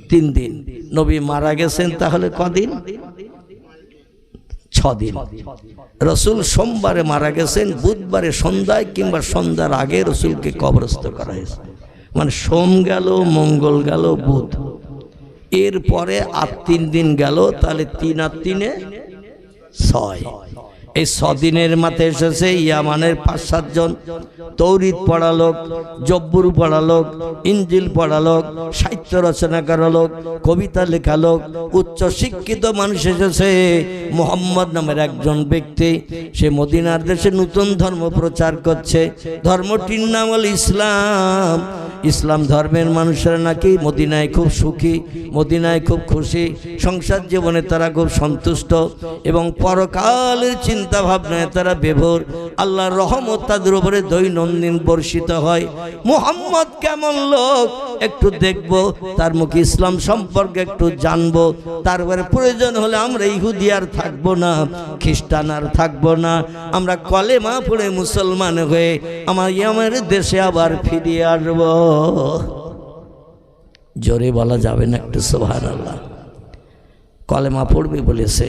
3 দিন। নবী মারা গেছেন তাহলে কদিন? 6 দিন। রসুল সোমবারে মারা গেছেন, বুধবারে সন্ধ্যায় কিংবা সন্ধ্যার আগে রসুলকে কবরস্থ করা হয়েছে। মানে সোম গেল, মঙ্গল গেল, বুধ, এরপরে আর 3 দিন গেল, তাহলে 3 আর 3 6। এই 6 দিনের মাথায় এসেছে ইয়ামানের 5-7 জন তৌরিত পড়া লোক, জব্বুর পড়া লোক, ইঞ্জিল পড়া লোক, সাহিত্য রচনা করা লোক, কবিতা লেখা লোক, উচ্চ শিক্ষিত মানুষ এসেছে। মুহাম্মদ নামের একজন ব্যক্তি, সে মদিনার দেশে নতুন ধর্ম প্রচার করছে। ধর্মটির নাম হল ইসলাম। ইসলাম ধর্মের মানুষেরা নাকি মদিনায় খুব সুখী, মদিনায় খুব খুশি, সংসার জীবনে তারা খুব সন্তুষ্ট এবং পরকালের চিন্তা ভাবনায় তারা বিভোর। আল্লাহর রহমত তাদের উপরে দৈনন্দিন বর্ষিত হয়। মুহাম্মদ কেমন লোক একটু দেখব, তার মুখে ইসলাম সম্পর্কে একটু জানবো, তারপরে প্রয়োজন হলে আমরা ইহুদি আর থাকবো না, খ্রিস্টান আর থাকবো না, আমরা কলেমা পড়ে মুসলমান হয়ে আমার দেশে আবার ফিরে আসবো। জোরে বলা যাবে না একটু সুবহানাল্লাহ? কলেমা পড়বে বলেছে,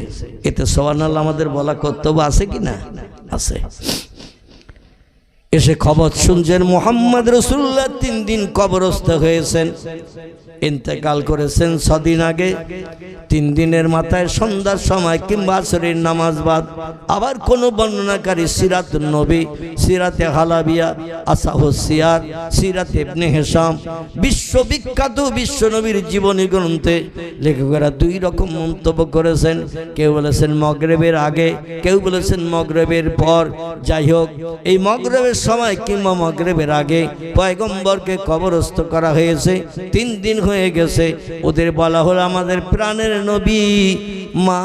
এতে সুবহানাল্লাহ আমাদের বলা কর্তব্য আছে কি না? আছে। এসে খবর শুনছেন মুহাম্মদ রাসূলুল্লাহ 3 দিন কবরস্থ হয়েছেন, ইন্তেকাল করেছেন 6 দিন আগে। 3 দিনের মাথায় সন্ধ্যার সময় কিংবা আসরের নামাজ বাদ আবার কোন বর্ণনাকারী সিরাতুন নবী, সিরাতে হালাবিয়া, আসাহুস সিয়ার, সিরাতে ইবনে হিশাম, বিশ্ববিখ্যাত বিশ্ব নবীর জীবনী গ্রন্থে লেখকেরা 2 রকম মন্তব্য করেছেন। কেউ বলেছেন মাগরিবের আগে, কেউ বলেছেন মাগরিবের পর। যাই হোক, এই মাগরিবের সময় কিংবা মাগরিবের আগে পয়গম্বরকে কবরস্থ করা হয়েছে। 3 দিন হয়ে গেছে। ওদের বলা হলো আমাদের প্রাণের নবী মা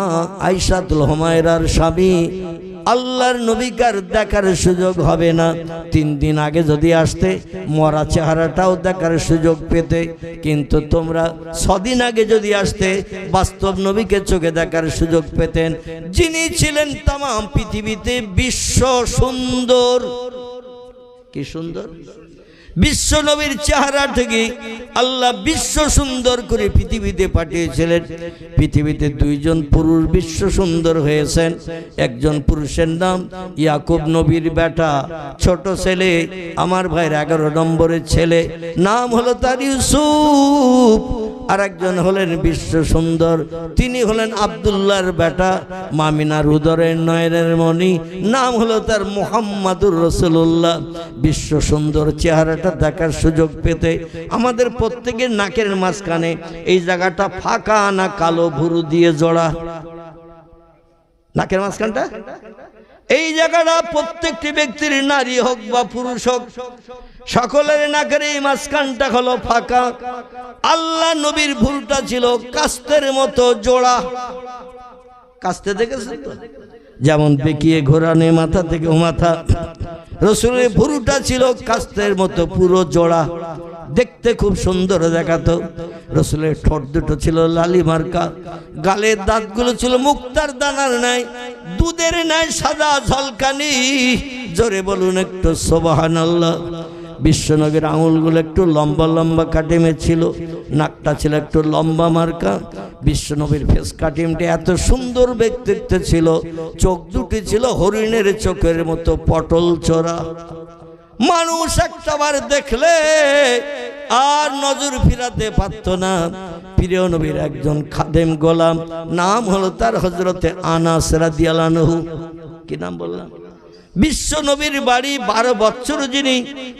আয়েশাতুল হুমায়রার স্বামী আল্লাহর নবীকার দেখার সুযোগ হবে না। 3 দিন আগে যদি আসতে মরা চেহারাটাও দেখার সুযোগ পেতে, কিন্তু তোমরা 6 দিন আগে যদি আসতে বাস্তব নবীকে চোখে দেখার সুযোগ পেতেন, যিনি ছিলেন তাম পৃথিবীতে বিশ্ব সুন্দর। কি সুন্দর! বিশ্ব নবীর চেহারা থেকে আল্লাহ বিশ্ব সুন্দর করে পৃথিবীতে পাঠিয়েছিলেন। পৃথিবীতে 2 জন পুরুষ বিশ্ব সুন্দর হয়েছেন। একজন পুরুষের নাম ইয়াকুব নবীর বেটা, ছোট ছেলে, আমার ভাইয়ের 11 নম্বরের ছেলে, নাম হলো তার ইউসুফ। আর একজন হলেন বিশ্ব সুন্দর, তিনি হলেন আব্দুল্লাহর বেটা, মামিনার উদরের নয়নের মণি, নাম হলো তার মুহাম্মাদুর রাসূলুল্লাহ। বিশ্ব সুন্দর চেহারাটা দেখার সুযোগ পেতে আমাদের প্রত্যেকের নাকের মাঝখানে এই জায়গাটা ফাঁকা না কালো ভুরু দিয়ে জোড়া? নাকের মাঝখানটা এই জায়গাটা প্রত্যেকটি ব্যক্তির, নারী হোক বা পুরুষ হোক, সকলের নাকের এই মাঝখানটা হলো ফাঁকা। আল্লাহ নবীর ভুরুটা ছিল কাস্তের মতো জোড়া। কাস্তে দেখেছেন তো, যেমন বেঁকিয়ে ঘোরানো মাথা থেকে মাথা। রাসূলের ভুরুটা ছিল কাস্তের মতো পুরো জোড়া, দেখতে খুব সুন্দর দেখাতো। রাসূলের ঠোঁট দুটো ছিল লালি মার্কা, গালের দাঁতগুলো ছিল মুক্তার দানার নাই, দুধের নাই সাদা ঝলকানি। জোরে বলুন একটু সুবহানাল্লাহ। বিশ্বনবীর আঙুলগুলো একটু লম্বা লম্বা কাটিমে ছিল, নাকটা ছিল একটু লম্বা মার্কা। বিশ্বনবীর ফেস কাটিমটা এত সুন্দর ব্যক্তিত্ব ছিল, চোখ দুটি ছিল হরিণের চোখের মতো পটল চোরা। মানুষ একটাবার দেখলে আর নজর ফিরাতে পারত না। প্রিয় নবীর একজন খাদেম গোলাম, নাম হলো তার হযরতে আনাস রাদিয়াল্লাহু আনহু। কি নাম বললাম? বিশ্ব নবীর বাড়ি 12 বছর যিনি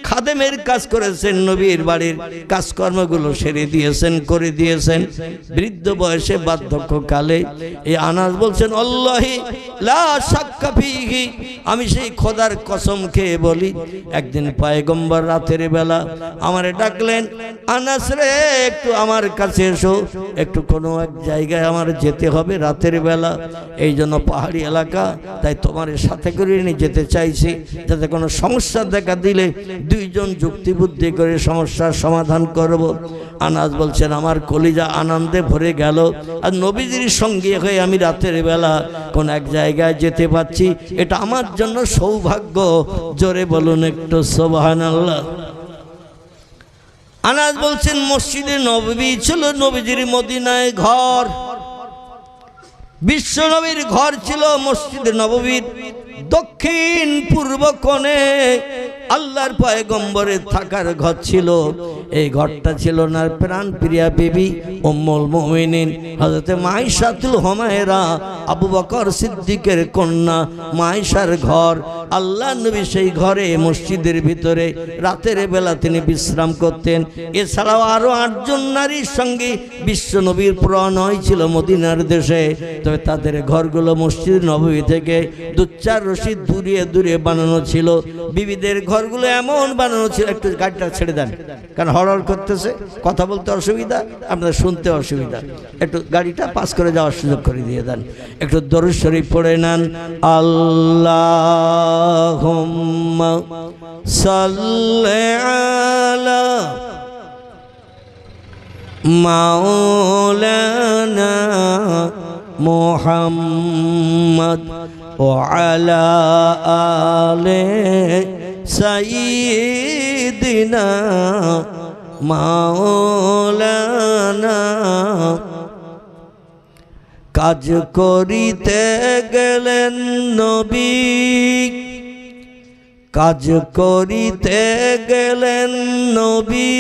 খাদেমের কাজ করেছেন, নবীর বাড়ির কাজকর্মগুলো সেরে দিয়েছেন, করে দিয়েছেন। বৃদ্ধ বয়সে বার্ধক্যকালে এই আনাস বলছেন, আল্লাহি লা শাক্কা ফীহি, আমি সেই খোদার কসম খেয়ে বলি, একদিন পয়গম্বর রাতের বেলা আমারে ডাকলেন, আনাস রে একটু আমার কাছে এসো, একটু কোনো এক জায়গায় আমার যেতে হবে রাতের বেলা, এই জন্য পাহাড়ি এলাকা, তাই তোমার সাথে করে নিয়ে যেতে চাইছি, যাতে কোনো সমস্যা দেখা দিলে 2 জন যুক্তি বুদ্ধি করে সমস্যার সমাধান করব। আনাস বলছেন, আমার কলিজা আনন্দে ভরে গেল, আর নবীজির সঙ্গে হয়ে আমি রাতের বেলা কোন এক জায়গায় যেতে পারছি, এটা আমার জন্য সৌভাগ্য। জোরে বলুন একটু সুবহানাল্লাহ। আনাস বলছেন, মসজিদে নববী ছিল নবীজির মদিনায় ঘর। বিশ্ব নবীর ঘর ছিল মসজিদে নববীর দক্ষিণ পূর্ব কোণে আল্লাহর পয়গম্বরের থাকার ঘর ছিল। এই ঘরটা ছিল না প্রাণ প্রিয়া বিবি উম্মুল মুমিনিন হযরত মাইশাতুল হুমায়রা আবু বকর সিদ্দিকের কন্যা মাইশার ঘর। আল্লাহ নবী সেই ঘরে মসজিদের ভিতরে রাতের বেলা তিনি বিশ্রাম করতেন। এছাড়াও আরো 8 জন নারীর সঙ্গে বিশ্ব নবীর প্রণয় ছিল মদিনার দেশে। তবে তাদের ঘরগুলো মসজিদ নববী থেকে 2-4 রশি দূরে দূরে বানানো ছিল। বিবিদের ঘরগুলো এমন বানানো ছিল, একটু গাড়িটা ছেড়ে দেন কারণ হড়হড় করতেছে, কথা বলতে অসুবিধা, আপনাদের শুনতে অসুবিধা, একটু গাড়িটা পাস করে যাওয়ার সুযোগ করে দিয়ে দেন। একটু দরুদ শরীফ পড়ে নেন। আল্লাহুম্মা সাল্লি আলা মাওলানা মুহাম্মদ ওয়া আলা আলি সাইয়্যিদিনা মাওলানা। কাজ করিতে গেলেন নবী, কাজ করিতে গেলেন নবী,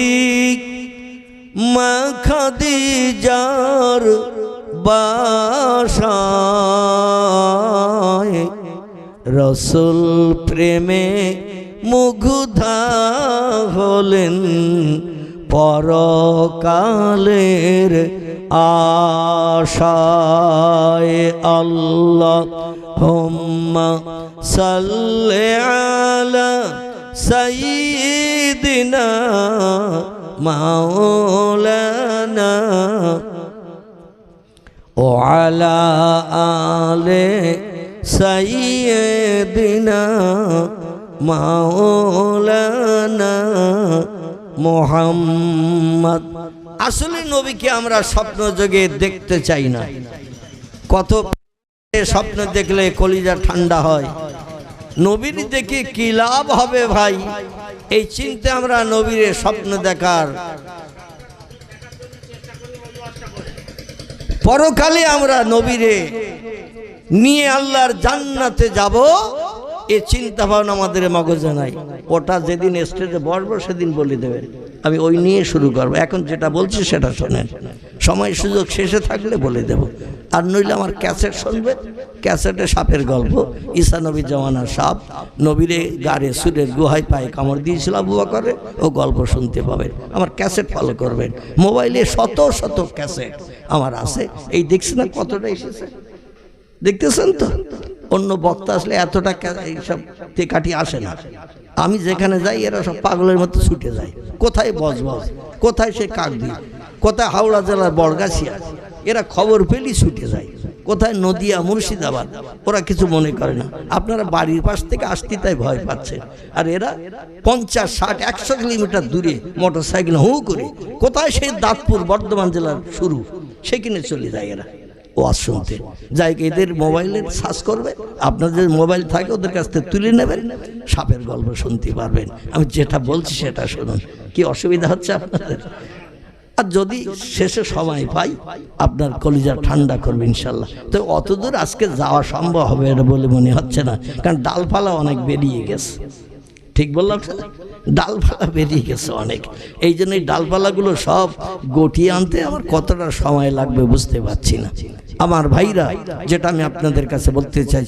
মা খাদিজার বাসায়। রসুল প্রেমে মুগ্ধা হলেন, পরকালের আশায়। আল্লাহুম্মা সাল্লি আলা সাইয়্যিদিনা মাওলানা ওয়া আলা আলি সাইয়্যিদিনা মাওলানা মুহাম্মদ। আসলে নবীকে আমরা স্বপ্ন যোগে দেখতে চাই না। কত স্বপ্ন দেখলে কলিজা ঠান্ডা হয়, নবীর দেখে কি লাভ হবে ভাই, এই চিন্তা আমরা নবীর স্বপ্ন দেখার, পরকালে আমরা নবীরে নিয়ে আল্লাহর জান্নাতে যাব, এই চিন্তা ভাবনা আমাদের মগজে নাই। ওটা যেদিন স্টেজে বসবো সেদিন বলে দেবেন, আমি ওই নিয়ে শুরু করবো। এখন যেটা বলছি সেটা শোনেন, সময় সুযোগ শেষে থাকলে বলে দেব। আর নইলে আমার ক্যাসেট শুনবে, ক্যাসেটে সাপের গল্প, ঈসা নবী জমানার সাপ নবীরে গাড়ে সুরের গুহায় পায়ে কামড় দিয়েছিল আবু বকরে, ও গল্প শুনতে পাবেন। আমার ক্যাসেট ফলো করবেন, মোবাইলে শত শত ক্যাসেট আমার আছে। এই দেখছি না কতটা এসেছে, দেখতেছেন তো? অন্য বক্তা আসলে এতটা এইসব কাটি আসে না। আমি যেখানে যাই এরা সব পাগলের মতো ছুটে যায়, কোথায় বজবজ, কোথায় সে কাকদি, কোথায় হাওড়া জেলার বড়গাছিয়া, এরা খবর পেলেই ছুটে যায়। কোথায় নদিয়া মুর্শিদাবাদ, ওরা কিছু মনে করে না। আপনারা বাড়ির পাশ থেকে আসতে তাই ভয় পাচ্ছেন, আর এরা 50, 60, 100 কিলোমিটার দূরে মোটর সাইকেল হু করে কোথায় সেই দাঁতপুর বর্ধমান জেলার শুরু, সেখানে চলে যায় এরা ওয়াজ শুনতে। যাই এদের মোবাইলে সার্চ করবে, আপনাদের মোবাইল থাকে ওদের কাছ থেকে তুলে নেবেন, সাপের গল্প শুনতে পারবেন। আমি যেটা বলছি সেটা শুনুন, কি অসুবিধা হচ্ছে আপনাদের? আর যদি শেষে সময় পাই আপনার কলিজা ঠান্ডা করবে ইনশাল্লাহ। তো অতদূর আজকে যাওয়া সম্ভব হবে এটা বলে মনে হচ্ছে না, কারণ ডালপালা অনেক বেরিয়ে গেছে। ঠিক বললাম, ডালপালা বেরিয়ে গেছে অনেক, এই জন্য এই ডালপালাগুলো সব গটিয়ে আনতে আমার কতটা সময় লাগবে বুঝতে পারছি না। আমার ভাইরা, যেটা আমি আপনাদের কাছে বলতে চাই,